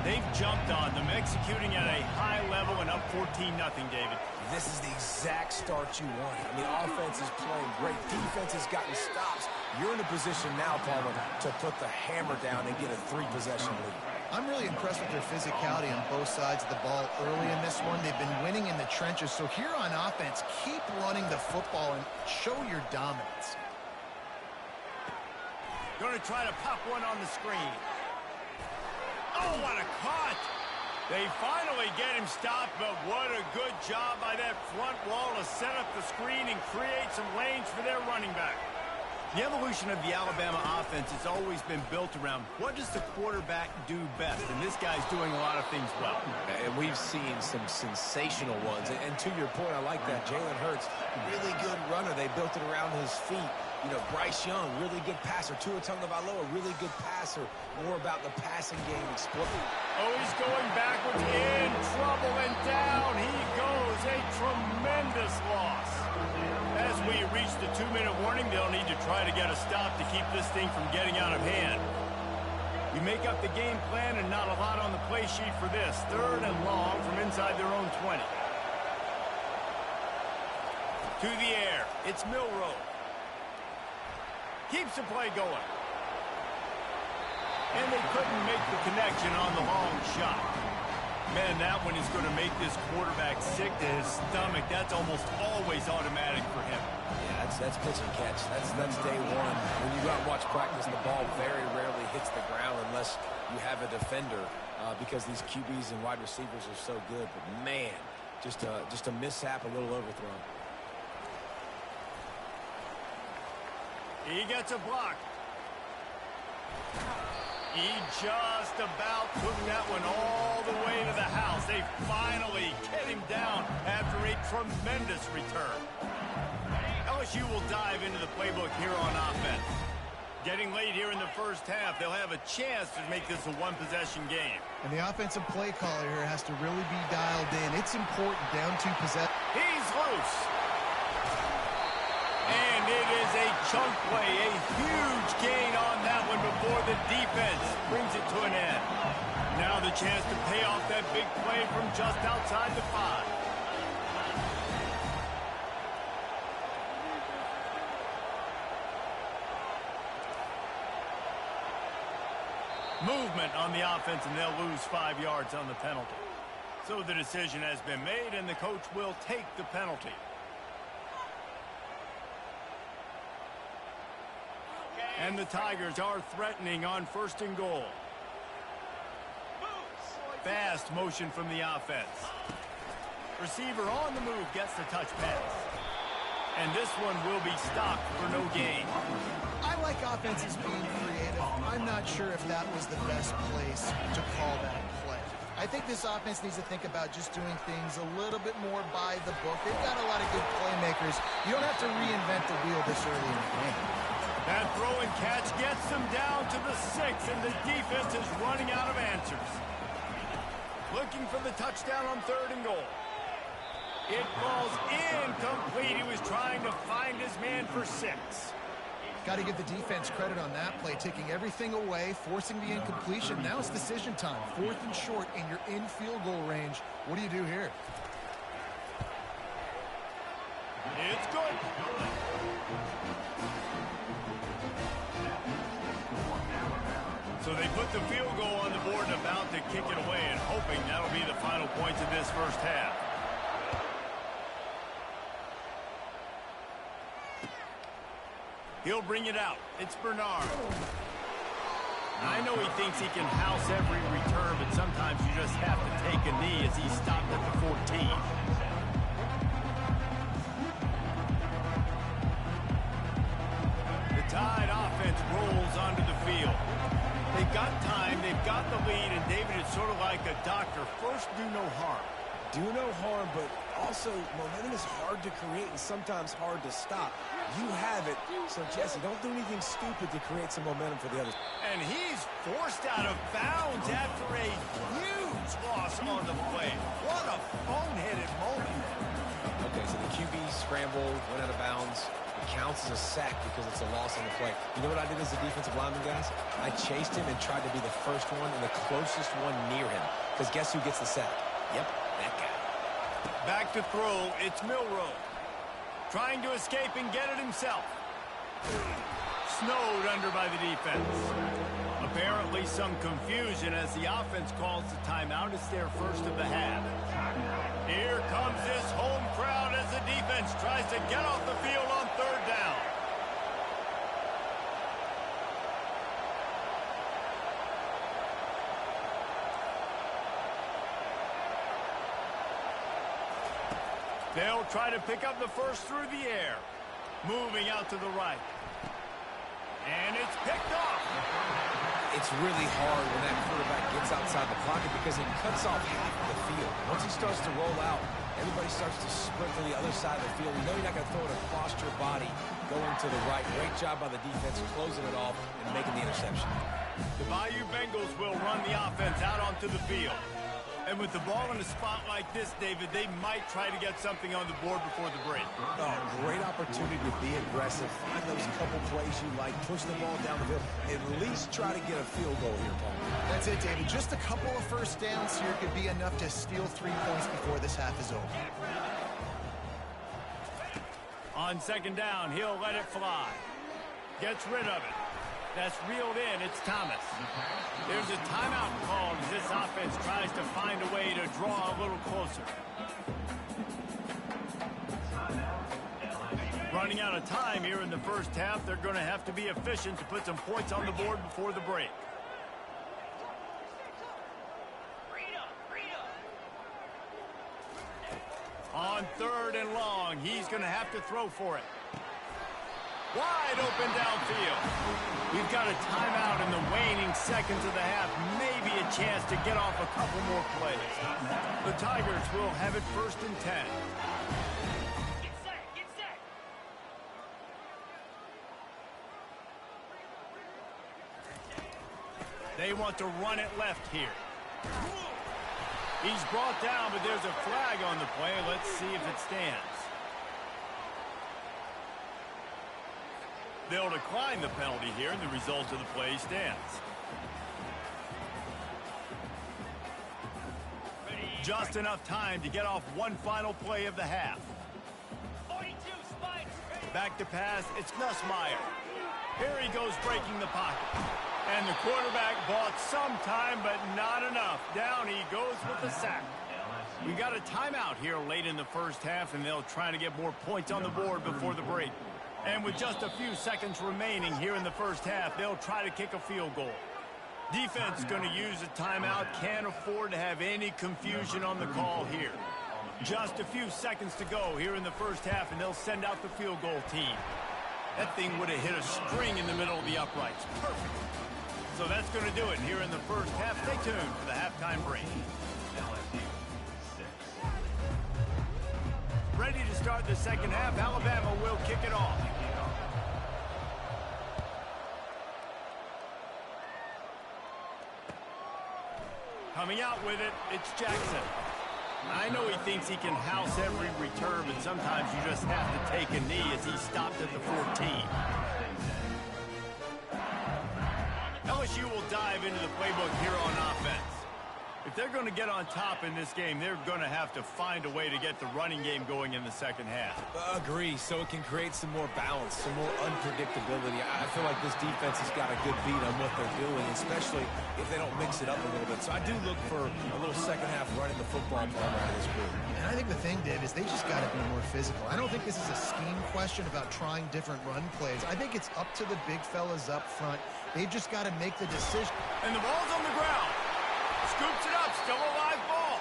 They've jumped on them, executing at a high level and up 14-0, David. This is the exact start you want. I mean, offense is playing great. Defense has gotten stops. You're in a position now, Palmer, to put the hammer down and get a 3-possession lead. I'm really impressed with their physicality on both sides of the ball early in this one. They've been winning in the trenches. So here on offense, keep running the football and show your dominance. Going to try to pop one on the screen. Oh, what a cut! They finally get him stopped, but what a good job by that front wall to set up the screen and create some lanes for their running back. The evolution of the Alabama offense has always been built around what does the quarterback do best, and this guy's doing a lot of things well. And we've seen some sensational ones. And to your point, I like that. Jalen Hurts, really good runner. They built it around his feet. You know, Bryce Young, really good passer. Tua Tagovailoa, really good passer. More about the passing game exploding. Oh, he's going backwards, in trouble, and down he goes. A tremendous loss. As we reach the 2-minute warning, they'll need to try to get a stop to keep this thing from getting out of hand. You make up the game plan and not a lot on the play sheet for this. 3rd and long from inside their own 20. To the air, it's Milroe. Keeps the play going. And they couldn't make the connection on the long shot. Man, that one is going to make this quarterback sick to his stomach. That's almost always automatic for him. Yeah, that's pitch and catch. That's day one. When you go out and watch practice, the ball very rarely hits the ground unless you have a defender because these QBs and wide receivers are so good. But, man, just a mishap, a little overthrown. He gets a block. He just about took that one all the way to the house. They finally get him down after a tremendous return. LSU will dive into the playbook here on offense. Getting late here in the first half, they'll have a chance to make this a one-possession game. And the offensive play caller here has to really be dialed in. It's important down to possession. He's loose. And it is a chunk play, a huge gain on that one before the defense brings it to an end. Now the chance to pay off that big play from just outside the 5. Movement on the offense, and they'll lose 5 yards on the penalty. So the decision has been made, and the coach will take the penalty. And the Tigers are threatening on 1st and goal. Fast motion from the offense. Receiver on the move gets the touch pass. And this one will be stopped for no gain. I like offenses being creative. I'm not sure if that was the best place to call that play. I think this offense needs to think about just doing things a little bit more by the book. They've got a lot of good playmakers. You don't have to reinvent the wheel this early in the game. That throw and catch gets them down to the 6, and the defense is running out of answers. Looking for the touchdown on 3rd and goal. It falls incomplete. He was trying to find his man for 6. Got to give the defense credit on that play, taking everything away, forcing the incompletion. Now it's decision time. 4th and short, and you're in field goal range. What do you do here? It's good. So they put the field goal on the board and about to kick it away, and hoping that'll be the final points of this first half. He'll bring it out. It's Bernard. I know he thinks he can house every return, but sometimes you just have to take a knee as he stopped at the 14. The Tide offense rolls onto the field. They've got time, they've got the lead, and David is sort of like a doctor. First, do no harm. Do no harm, but also momentum is hard to create and sometimes hard to stop. You have it, so Jesse, don't do anything stupid to create some momentum for the others. And he's forced out of bounds after a huge loss on the play. What a boneheaded moment. Okay, so the QB scrambled, went out of bounds. It counts as a sack because it's a loss on the play. You know what I did as a defensive lineman, guys? I chased him and tried to be the first one and the closest one near him. Because guess who gets the sack? Yep, that guy. Back to throw, it's Milroe. Trying to escape and get it himself. Snowed under by the defense. Apparently some confusion as the offense calls the timeout. It's their first of the half. Here comes this home crowd as the defense tries to get off the field on 3rd down. They'll try to pick up the first through the air. Moving out to the right. And it's picked off. It's really hard when that quarterback gets outside the pocket because it cuts off half of the field. Once he starts to roll out, everybody starts to sprint to the other side of the field. You know you're not going to throw it across your body going to the right. Great job by the defense closing it off and making the interception. The Bayou Bengals will run the offense out onto the field. And with the ball in a spot like this, David, they might try to get something on the board before the break. Oh, great opportunity to be aggressive. Find those couple plays you like. Push the ball down the field. At least try to get a field goal here, Paul. That's it, David. Just a couple of first downs here could be enough to steal 3 points before this half is over. On second down, he'll let it fly. Gets rid of it. That's reeled in. It's Thomas. There's a timeout called as this offense tries to find a way to draw a little closer. Running out of time here in the first half. They're going to have to be efficient to put some points on the board before the break. On third and long, he's going to have to throw for it. Wide open downfield. We've got a timeout in the waning seconds of the half. Maybe a chance to get off a couple more plays. The Tigers will have it 1st and 10. Get set. They want to run it left here. He's brought down, but there's a flag on the play. Let's see if it stands. They'll decline the penalty here, and the result of the play stands. Just enough time to get off one final play of the half. 42 spikes. Back to pass, it's Nussmeier. Here he goes breaking the pocket. And the quarterback bought some time, but not enough. Down he goes with the sack. We got a timeout here late in the first half, and they'll try to get more points on the board before the break. And with just a few seconds remaining here in the first half, they'll try to kick a field goal. Defense going to use a timeout. Can't afford to have any confusion on the call here. Just a few seconds to go here in the first half, and they'll send out the field goal team. That thing would have hit a string in the middle of the uprights. Perfect. So that's going to do it here in the first half. Stay tuned for the halftime break. Ready to start the second half. Alabama will kick it off. Coming out with it, it's Jackson. I know he thinks he can house every return, but sometimes you just have to take a knee as he stopped at the 14. LSU will dive into the playbook here on offense. If they're going to get on top in this game, they're going to have to find a way to get the running game going in the second half. Agree, so it can create some more balance, some more unpredictability. I feel like this defense has got a good beat on what they're doing, especially if they don't mix it up a little bit. So I do look for a little second half running the football ball out of this group. And I think the thing, Dave, is they just got to be more physical. I don't think this is a scheme question about trying different run plays. I think it's up to the big fellas up front. They've just got to make the decision. And the ball's on the ground. Scoops it up, still a live ball.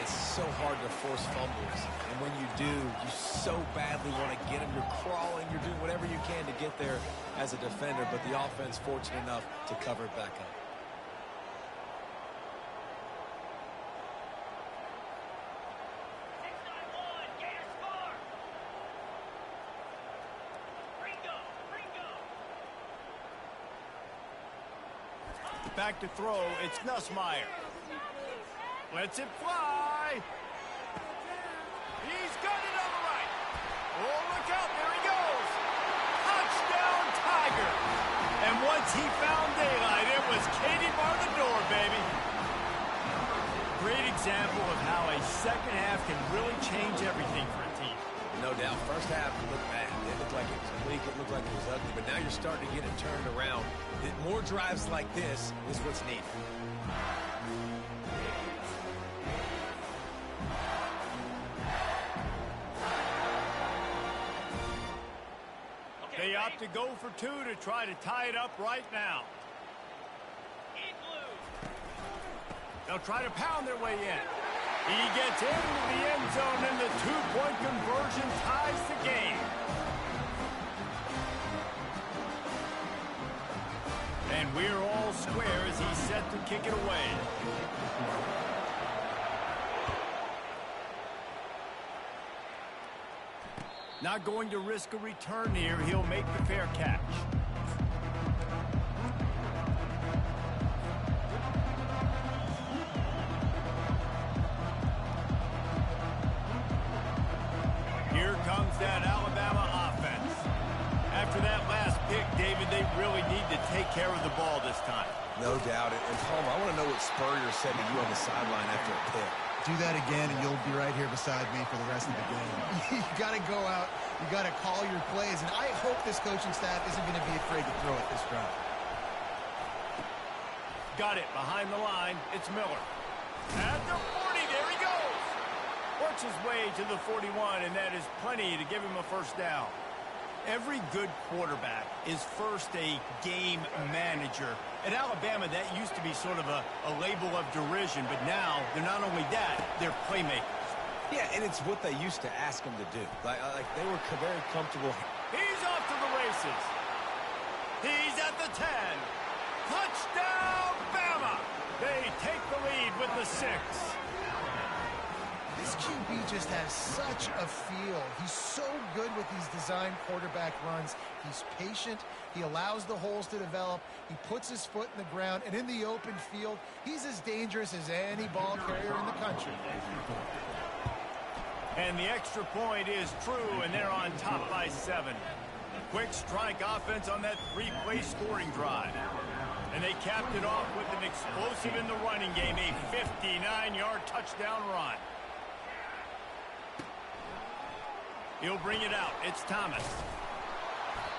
It's so hard to force fumbles, and when you do, you so badly want to get them. You're crawling, you're doing whatever you can to get there as a defender, but the offense fortunate enough to cover it back up. Back to throw, it's Nussmeier. Lets it fly. He's got it on the right. Oh, look out, there he goes. Touchdown, Tiger. And once he found daylight, it was Katie bar the door, baby. Great example of how a second half can really change everything for a team. No doubt. First half looked bad. It looked like it was weak. It looked like it was ugly. But now you're starting to get it turned around. More drives like this is what's needed. They opt to go for two to try to tie it up right now. They'll try to pound their way in. He gets into the end zone, and the two-point conversion ties the game. kick it away. Not going to risk a return here. He'll make the fair catch. Here comes that Alabama offense. After that last pick, David, they really need to take care of the ball this time. No doubt. And Palmer, I want to know what Spurrier said to you on the sideline after a pick. Do that again, and you'll be right here beside me for the rest of the game. You got to go out. You got to call your plays, and I hope this coaching staff isn't going to be afraid to throw it this drive. Got it behind the line. It's Miller. At the 40, there he goes. Works his way to the 41, and that is plenty to give him a first down. Every good quarterback is first a game manager. At Alabama, that used to be sort of a label of derision, but now they're not only that, they're playmakers. Yeah, and it's what they used to ask him to do. Like they were very comfortable. He's off to the races. He's at the 10. Touchdown, Bama! They take the lead with the 6. This QB just has such a feel. He's so good with these design quarterback runs. He's patient. He allows the holes to develop. He puts his foot in the ground. And in the open field, he's as dangerous as any ball carrier in the country. And the extra point is true, and they're on top by 7. Quick strike offense on that 3-play scoring drive. And they capped it off with an explosive in the running game, a 59-yard touchdown run. He'll bring it out. It's Thomas.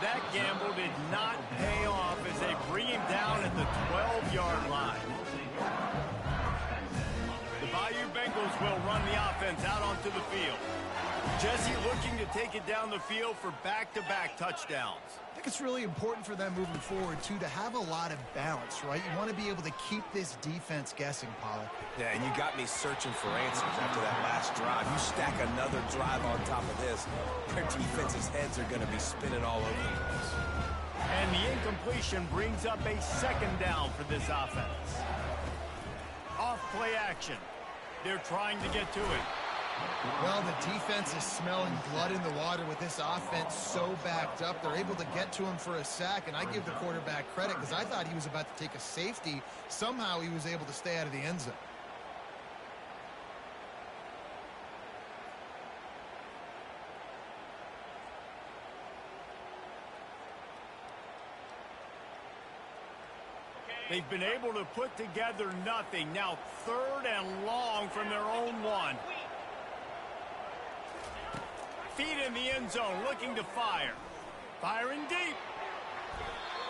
That gamble did not pay off as they bring him down at the 12-yard line. The Bayou Bengals will run the offense out onto the field. Jesse looking to take it down the field for back-to-back touchdowns. I think it's really important for them moving forward, too, to have a lot of balance, right? You want to be able to keep this defense guessing, Pollard. Yeah, and you got me searching for answers after that last drive. You stack another drive on top of this, their defense's heads are going to be spinning all over the place. And the incompletion brings up a 2nd down for this offense. Off play action. They're trying to get to it. Well, the defense is smelling blood in the water with this offense so backed up. They're able to get to him for a sack, and I give the quarterback credit because I thought he was about to take a safety. Somehow he was able to stay out of the end zone. They've been able to put together nothing. Now 3rd and long from their own 1. Feet in the end zone, looking to fire. Firing deep.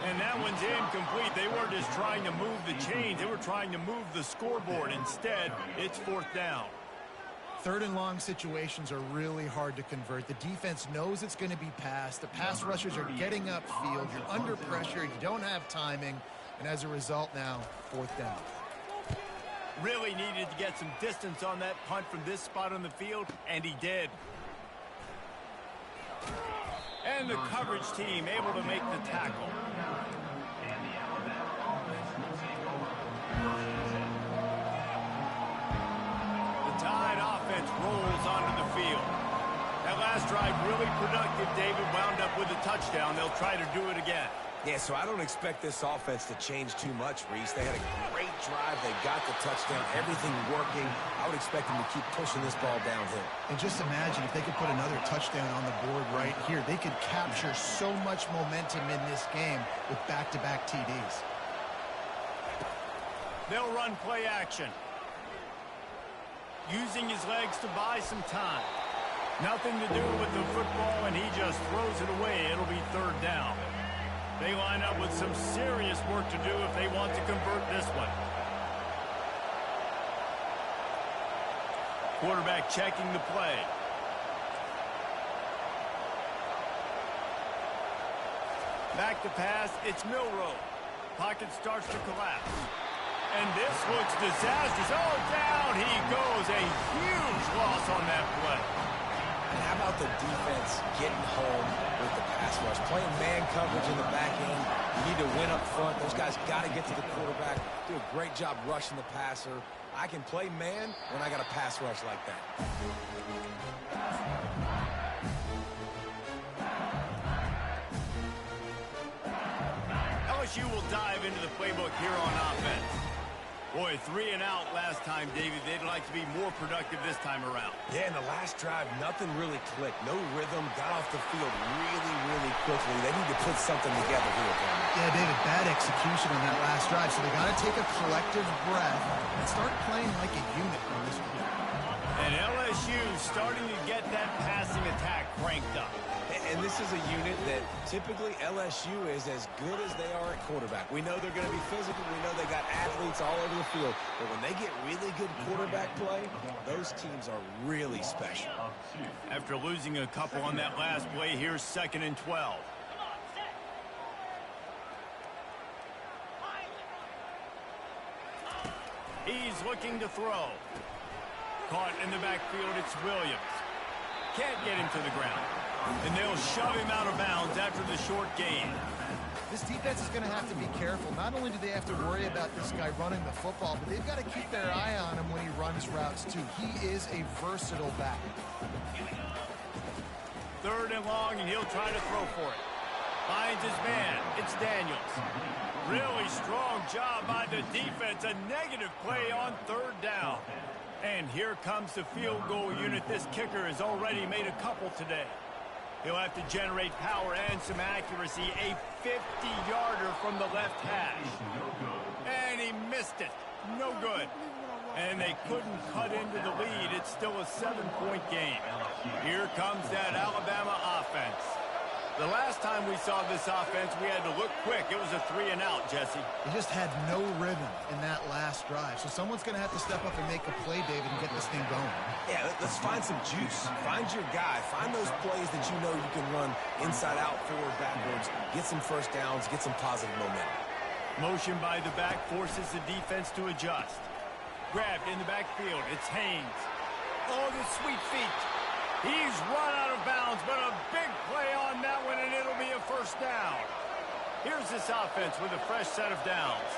And that one's incomplete. They weren't just trying to move the chains. They were trying to move the scoreboard. Instead, it's 4th down. 3rd and long situations are really hard to convert. The defense knows it's going to be passed. The pass rushers are getting upfield. You're under pressure. You don't have timing. And as a result now, 4th down. Really needed to get some distance on that punt from this spot on the field, and he did. And the coverage team able to make the tackle. The Tide offense rolls onto the field. That last drive really productive. David wound up with a touchdown. They'll try to do it again. Yeah, so I don't expect this offense to change too much, Reese. They had a great drive. They got the touchdown. Everything working. I would expect them to keep pushing this ball downhill. And just imagine if they could put another touchdown on the board right here. They could capture so much momentum in this game with back-to-back TDs. They'll run play action. Using his legs to buy some time. Nothing to do with the football, and he just throws it away. It'll be 3rd down. They line up with some serious work to do if they want to convert this one. Quarterback checking the play. Back to pass, it's Milroe. Pocket starts to collapse. And this looks disastrous. Oh, down he goes. A huge loss on that play. And how about the defense getting home with the pass rush. Playing man coverage in the back end. You need to win up front. Those guys got to get to the quarterback. Do a great job rushing the passer. I can play man when I got a pass rush like that. LSU will dive into the playbook here on offense. Boy, 3 and out last time, David. They'd like to be more productive this time around. Yeah, in the last drive, nothing really clicked. No rhythm. Got off the field really, really quickly. They need to put something together here, Brandon. Yeah, David, bad execution on that last drive, so they got to take a collective breath and start playing like a unit on this one. And LSU starting to get that passing attack cranked up. And this is a unit that typically LSU is as good as they are at quarterback. We know they're going to be physical. We know they got athletes all over the field. But when they get really good quarterback play, those teams are really special. After losing a couple on that last play, here's 2nd and 12. He's looking to throw. Caught in the backfield, it's Williams. Can't get him to the ground. And they'll shove him out of bounds after the short gain. This defense is going to have to be careful. Not only do they have to worry about this guy running the football, but they've got to keep their eye on him when he runs routes, too. He is a versatile back. 3rd and long, and he'll try to throw for it. Finds his man. It's Daniels. Really strong job by the defense. A negative play on 3rd down. And here comes the field goal unit. This kicker has already made a couple today. He'll have to generate power and some accuracy. A 50-yarder from the left hash. And he missed it. No good. And they couldn't cut into the lead. It's still a 7-point game. Here comes that Alabama offense. The last time we saw this offense, we had to look quick. It was a 3 and out, Jesse. They just had no rhythm in that last drive. So someone's going to have to step up and make a play, David, and get this thing going. Yeah, let's find some juice. Find your guy. Find those plays that you know you can run inside out, forward, backwards. Get some first downs. Get some positive momentum. Motion by the back forces the defense to adjust. Grabbed in the backfield. It's Haynes. Oh, the sweet feet. He's run out of bounds, but a big play on that one, and it'll be a first down. Here's this offense with a fresh set of downs.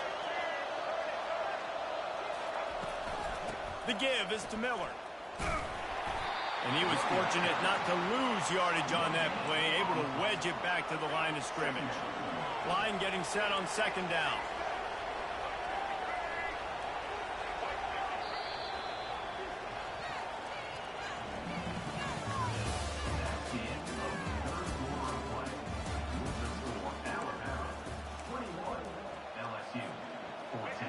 The give is to Miller. And he was fortunate not to lose yardage on that play, able to wedge it back to the line of scrimmage. Line getting set on 2nd down.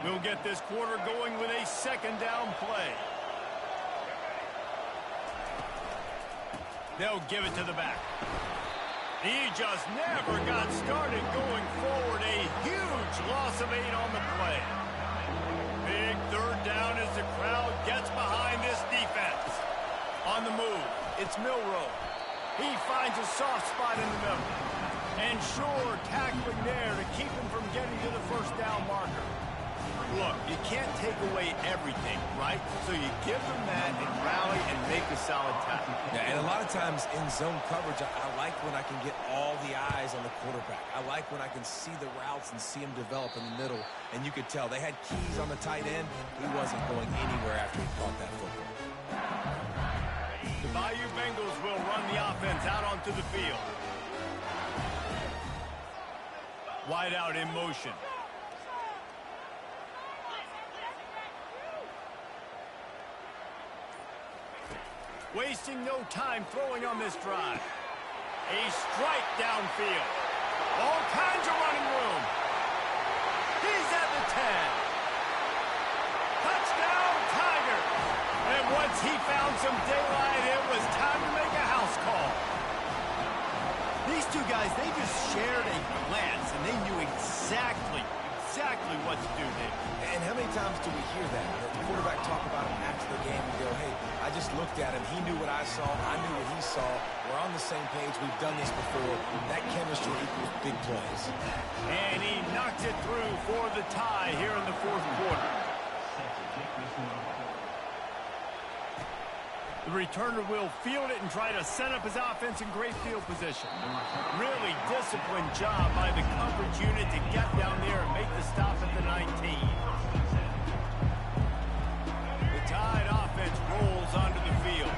We'll get this quarter going with a 2nd down play. They'll give it to the back. He just never got started going forward. A huge loss of 8 on the play. Big 3rd down as the crowd gets behind this defense. On the move, it's Milroe. He finds a soft spot in the middle. And sure, tackling there to keep him from getting to the first down marker. Look, you can't take away everything, right? So you give them that and rally and make a solid tackle. Yeah, and a lot of times in zone coverage, I like when I can get all the eyes on the quarterback. I like when I can see the routes and see him develop in the middle. And you could tell they had keys on the tight end. He wasn't going anywhere after he caught that football. The Bayou Bengals will run the offense out onto the field. Wide out in motion. Wasting no time throwing on this drive. A strike downfield. All kinds of running room. He's at the 10. Touchdown, Tiger. And once he found some daylight, it was time to make a house call. These two guys, they just shared a glance, and they knew exactly what to do, Dave. And how many times do we hear that? The quarterback talk about him after the game and go, hey, I just looked at him. He knew what I saw. I knew what he saw. We're on the same page. We've done this before. That chemistry equals big plays. And he knocks it through for the tie here in the 4th quarter. The returner will field it and try to set up his offense in great field position. Really disciplined job by the coverage unit to get down there and make the stop at the 19. The Tide offense rolls onto the field.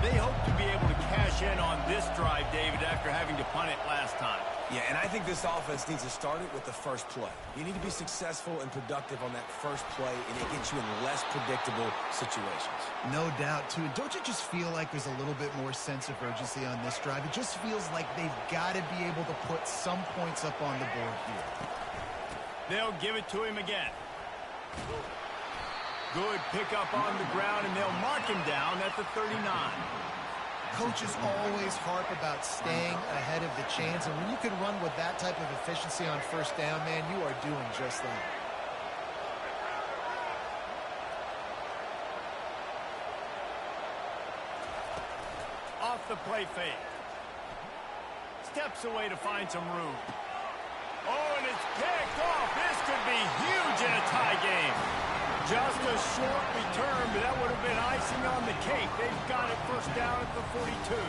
They hope to be able to cash in on this drive, David, after having to punt it last time. Yeah, and I think this offense needs to start it with the first play. You need to be successful and productive on that first play, and it gets you in less predictable situations. No doubt, too. And don't you just feel like there's a little bit more sense of urgency on this drive? It just feels like they've got to be able to put some points up on the board here. They'll give it to him again. Good pickup on the ground, and they'll mark him down at the 39. Coaches always harp about staying ahead of the chains, and when you can run with that type of efficiency on first down, man, you are doing just that. Off the play fake. Steps away to find some room. Oh, and it's picked off. This could be huge in a tie game. Just a short return, but that would have been icing on the cake. They've got it first down at the 42.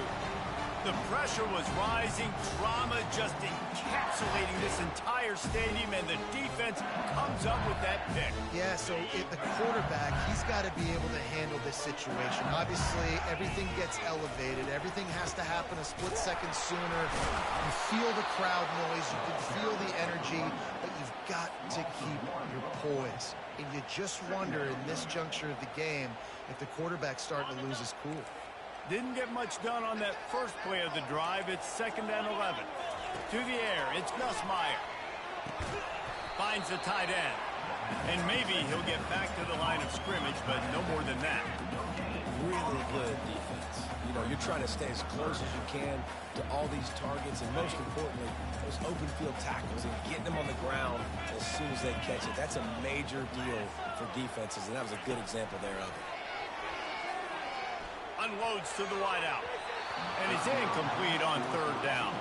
The pressure was rising. Drama just encapsulating this entire stadium, and the defense comes up with that pick. Yeah, so the quarterback, he's got to be able to handle this situation. Obviously, everything gets elevated. Everything has to happen a split second sooner. You feel the crowd noise. You can feel the energy, but you've got to keep your poise. And you just wonder in this juncture of the game if the quarterback's starting to lose his cool. Didn't get much done on that first play of the drive. It's 2nd and 11. To the air, it's Gus Meyer. Finds the tight end. And maybe he'll get back to the line of scrimmage, but no more than that. Really good defense. You know, you're trying to stay as close as you can to all these targets, and most importantly, those open field tackles and getting them on the ground as soon as they catch it. That's a major deal for defenses, and that was a good example there of it. Unloads to the wideout. And it's incomplete on 3rd down.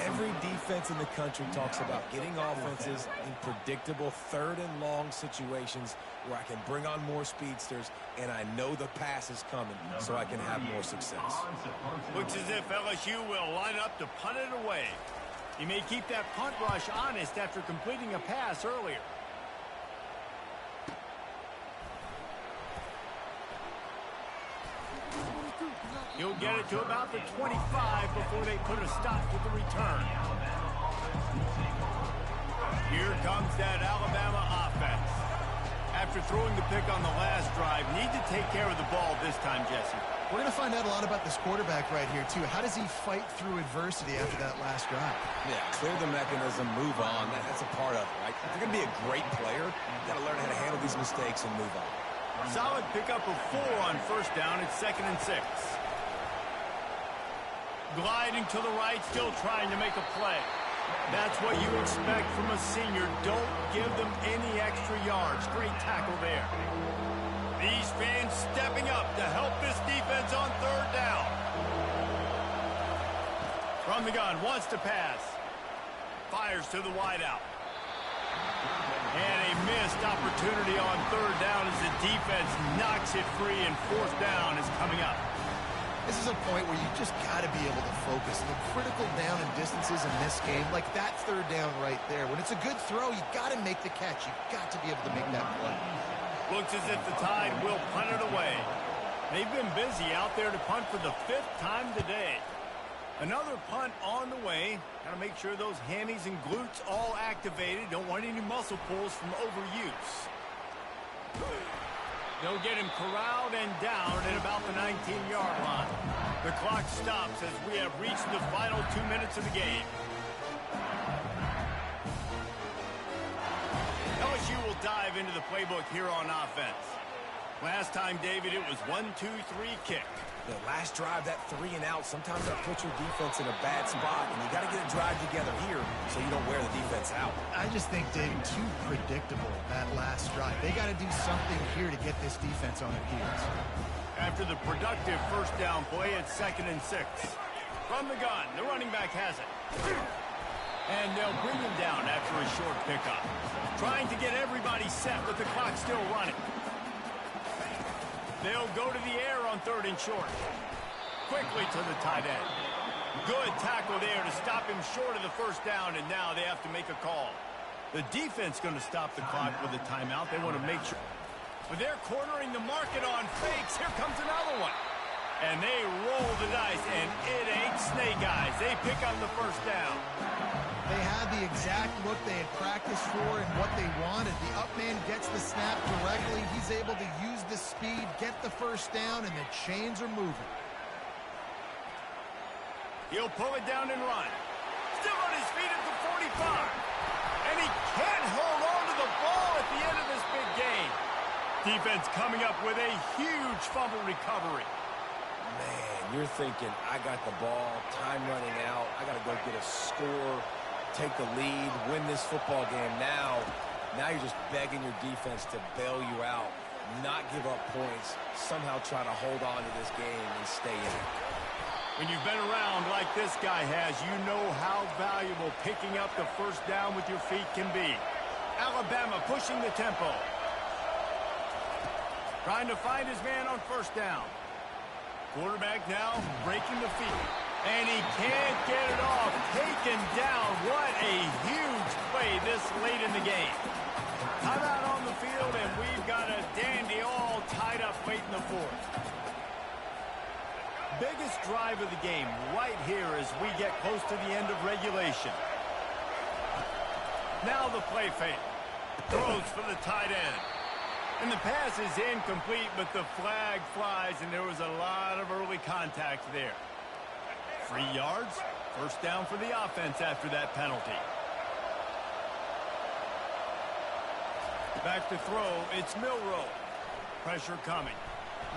Every defense in the country talks about getting offenses in predictable 3rd and long situations where I can bring on more speedsters and I know the pass is coming so I can have more success. Looks as if LSU will line up to punt it away. He may keep that punt rush honest after completing a pass earlier. He'll get it to about the 25 before they put a stop to the return. Here comes that Alabama offense. After throwing the pick on the last drive, need to take care of the ball this time, Jesse. We're going to find out a lot about this quarterback right here, too. How does he fight through adversity after that last drive? Yeah, clear the mechanism, move on. That's a part of it, right? If you're going to be a great player, you've got to learn how to handle these mistakes and move on. Solid pickup of 4 on first down. It's 2nd and 6. Gliding to the right, still trying to make a play. That's what you expect from a senior. Don't give them any extra yards. Great tackle there. These fans stepping up to help this defense on 3rd down. From the gun, wants to pass. Fires to the wideout. And a missed opportunity on 3rd down as the defense knocks it free, and 4th down is coming up. This is a point where you just got to be able to focus. And the critical down and distances in this game, like that 3rd down right there, when it's a good throw, you got to make the catch. You've got to be able to make that play. Looks as if the Tide will punt it away. They've been busy out there to punt for the 5th time today. Another punt on the way. Got to make sure those hammies and glutes all activated. Don't want any muscle pulls from overuse. They'll get him corralled and down at about the 19-yard line. The clock stops as we have reached the final 2 minutes of the game. LSU will dive into the playbook here on offense. Last time, David, it was 1-2-3 kick. The last drive, that 3 and out, sometimes that puts your defense in a bad spot, and you got to get a drive together here so you don't wear the defense out. I just think, David, too predictable, that last drive. They got to do something here to get this defense on their heels. After the productive first down play, it's 2nd and 6. From the gun, the running back has it. And they'll bring him down after a short pickup. Trying to get everybody set with the clock still running. They'll go to the air on 3rd and short. Quickly to the tight end. Good tackle there to stop him short of the 1st down, and now they have to make a call. The defense going to stop the clock with a timeout. They want to make sure. But they're cornering the market on fakes. Here comes another one. And they roll the dice, and it ain't snake eyes. They pick up the 1st down. They had the exact look they had practiced for and what they wanted. The up man gets the snap directly. He's able to use the speed, get the 1st down, and the chains are moving. He'll pull it down and run. Still on his feet at the 45. And he can't hold on to the ball at the end of this big game. Defense coming up with a huge fumble recovery. Man, you're thinking, I got the ball, time running out, I got to go get a score, take the lead, win this football game. Now you're just begging your defense to bail you out, not give up points, somehow try to hold on to this game and stay in it. When you've been around like this guy has, you know how valuable picking up the 1st down with your feet can be. Alabama pushing the tempo. Trying to find his man on 1st down. Quarterback now breaking the field. And he can't get it off. Taken down. What a huge play this late in the game. Timeout on the field, and we've got a dandy all tied up late in the 4th. Biggest drive of the game right here as we get close to the end of regulation. Now the play fake. Throws for the tight end. And the pass is incomplete, but the flag flies, and there was a lot of early contact there. 3 yards, 1st down for the offense after that penalty. Back to throw, it's Milroe. Pressure coming.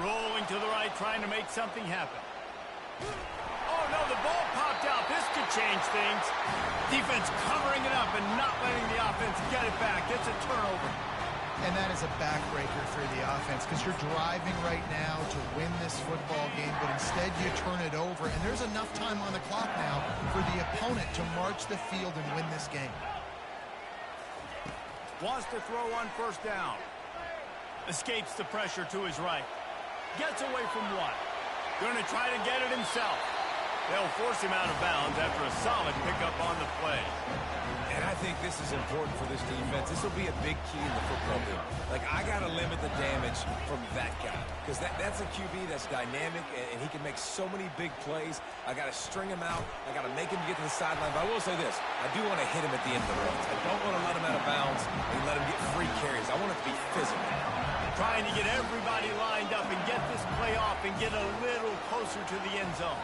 Rolling to the right, trying to make something happen. Oh, no, the ball popped out. This could change things. Defense covering it up and not letting the offense get it back. It's a turnover. And that is a backbreaker for the offense because you're driving right now to win this football game, but instead you turn it over, and there's enough time on the clock now for the opponent to march the field and win this game. Wants to throw on 1st down. Escapes the pressure to his right. Gets away from one. Going to try to get it himself. They'll force him out of bounds after a solid pickup on the play. And I think this is important for this defense. This will be a big key in the football game. Like, I got to limit the damage from that guy. Because that's a QB that's dynamic, and he can make so many big plays. I got to string him out. I got to make him get to the sideline. But I will say this. I do want to hit him at the end of the runs. I don't want to let him out of bounds and let him get free carries. I want it to be physical. Trying to get everybody lined up and get this play off and get a little closer to the end zone.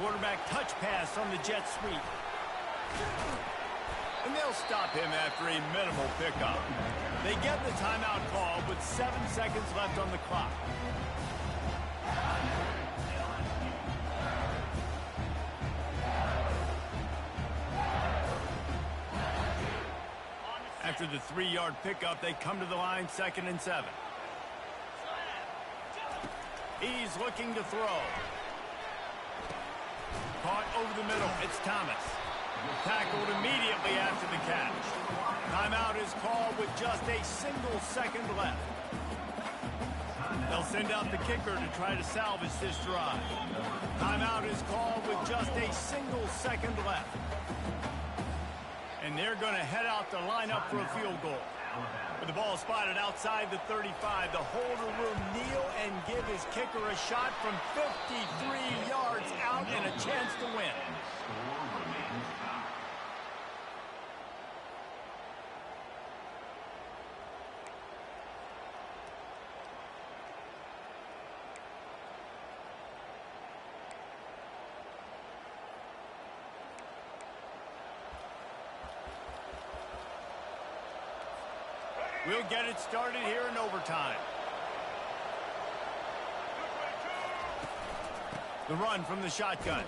Quarterback touch pass on the jet sweep. And they'll stop him after a minimal pickup. They get the timeout call with 7 seconds left on the clock. After the 3-yard pickup, they come to the line 2nd and 7. He's looking to throw. Caught over the middle. It's Thomas. Tackled immediately after the catch. Timeout is called with just a single second left. They'll send out the kicker to try to salvage this drive. Timeout is called with just a single second left. And they're going to head out to line up for a field goal. With the ball spotted outside the 35, the holder will kneel and give his kicker a shot from 53 yards out and a chance to win. We'll get it started here in overtime. The run from the shotgun.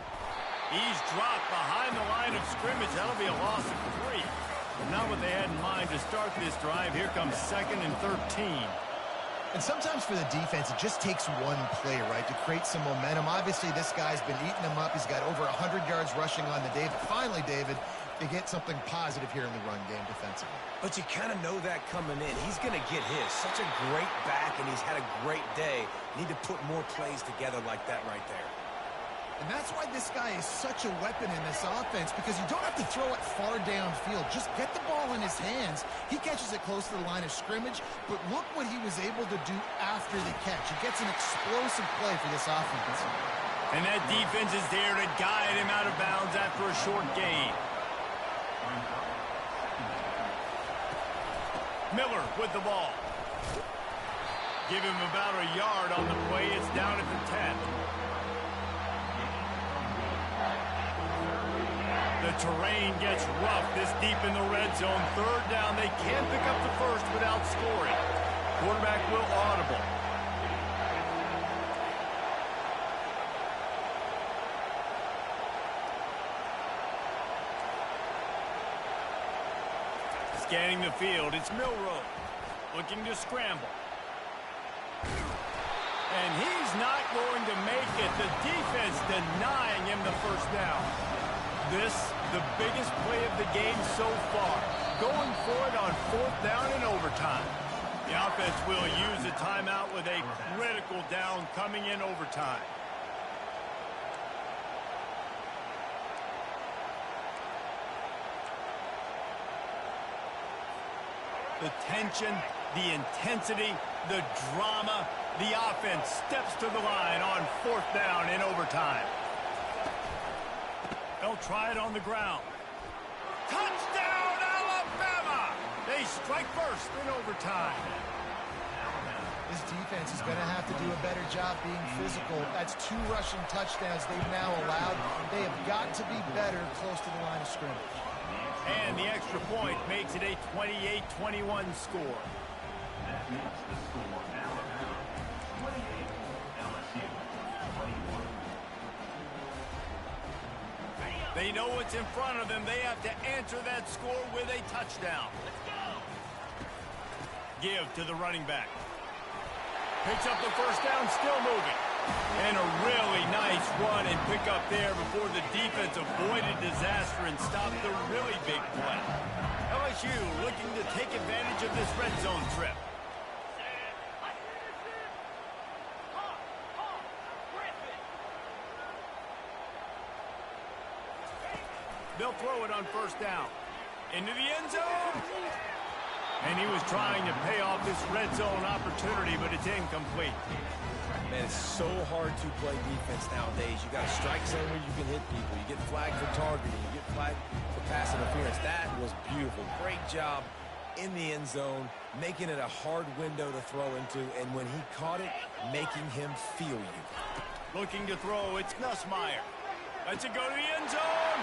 He's dropped behind the line of scrimmage. That'll be a loss of 3. Not what they had in mind to start this drive. Here comes 2nd and 13. And sometimes for the defense, it just takes one play, right, to create some momentum. Obviously, this guy's been eating them up. He's got over 100 yards rushing on the day. But finally, David, You get something positive here in the run game defensively. But you kind of know that coming in. He's going to get his. Such a great back, and he's had a great day. Need to put more plays together like that right there. And that's why this guy is such a weapon in this offense, because you don't have to throw it far downfield. Just get the ball in his hands. He catches it close to the line of scrimmage, but look what he was able to do after the catch. He gets an explosive play for this offense. And that defense is there to guide him out of bounds after a short gain. Miller with the ball. Give him about a yard on the play. It's down at the 10. The terrain gets rough this deep in the red zone. Third down. They can't pick up the first without scoring. Quarterback will audible. Scanning the field, it's Milroe looking to scramble. And he's not going to make it. The defense denying him the first down. This, the biggest play of the game so far. Going for it on fourth down in overtime. The offense will use a timeout with a critical down coming in overtime. The tension, the intensity, the drama, the offense steps to the line on fourth down in overtime. They'll try it on the ground. Touchdown, Alabama! They strike first in overtime. This defense is going to have to do a better job being physical. That's 2 rushing touchdowns they've now allowed. They have got to be better close to the line of scrimmage. And the extra point makes it a 28-21 score. That makes the score Alabama 28, LSU 21. They know what's in front of them. They have to answer that score with a touchdown. Let's go. Give to the running back. Picks up the first down, still moving. And a really nice run and pick up there before the defense avoided disaster and stopped the really big play. LSU looking to take advantage of this red zone trip. They'll throw it on first down. Into the end zone. And he was trying to pay off this red zone opportunity, but it's incomplete. Man, it's so hard to play defense nowadays. You got a strike zone where you can hit people. You get flagged for targeting. You get flagged for pass interference. That was beautiful. Great job in the end zone, making it a hard window to throw into, and when he caught it, making him feel you. Looking to throw, it's Nussmeier. Lets it go to the end zone.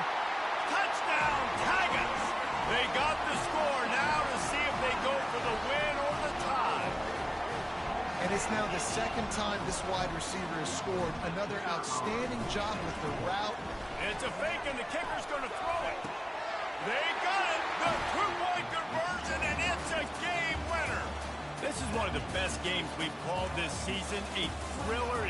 Touchdown, Tigers! They got the score now to see if they go for the win or the tie. And it's now the second time this wide receiver has scored. Another outstanding job with the route. It's a fake, and the kicker's going to throw it. They got it, the two-point conversion, and it's a game winner. This is one of the best games we've called this season, a thriller.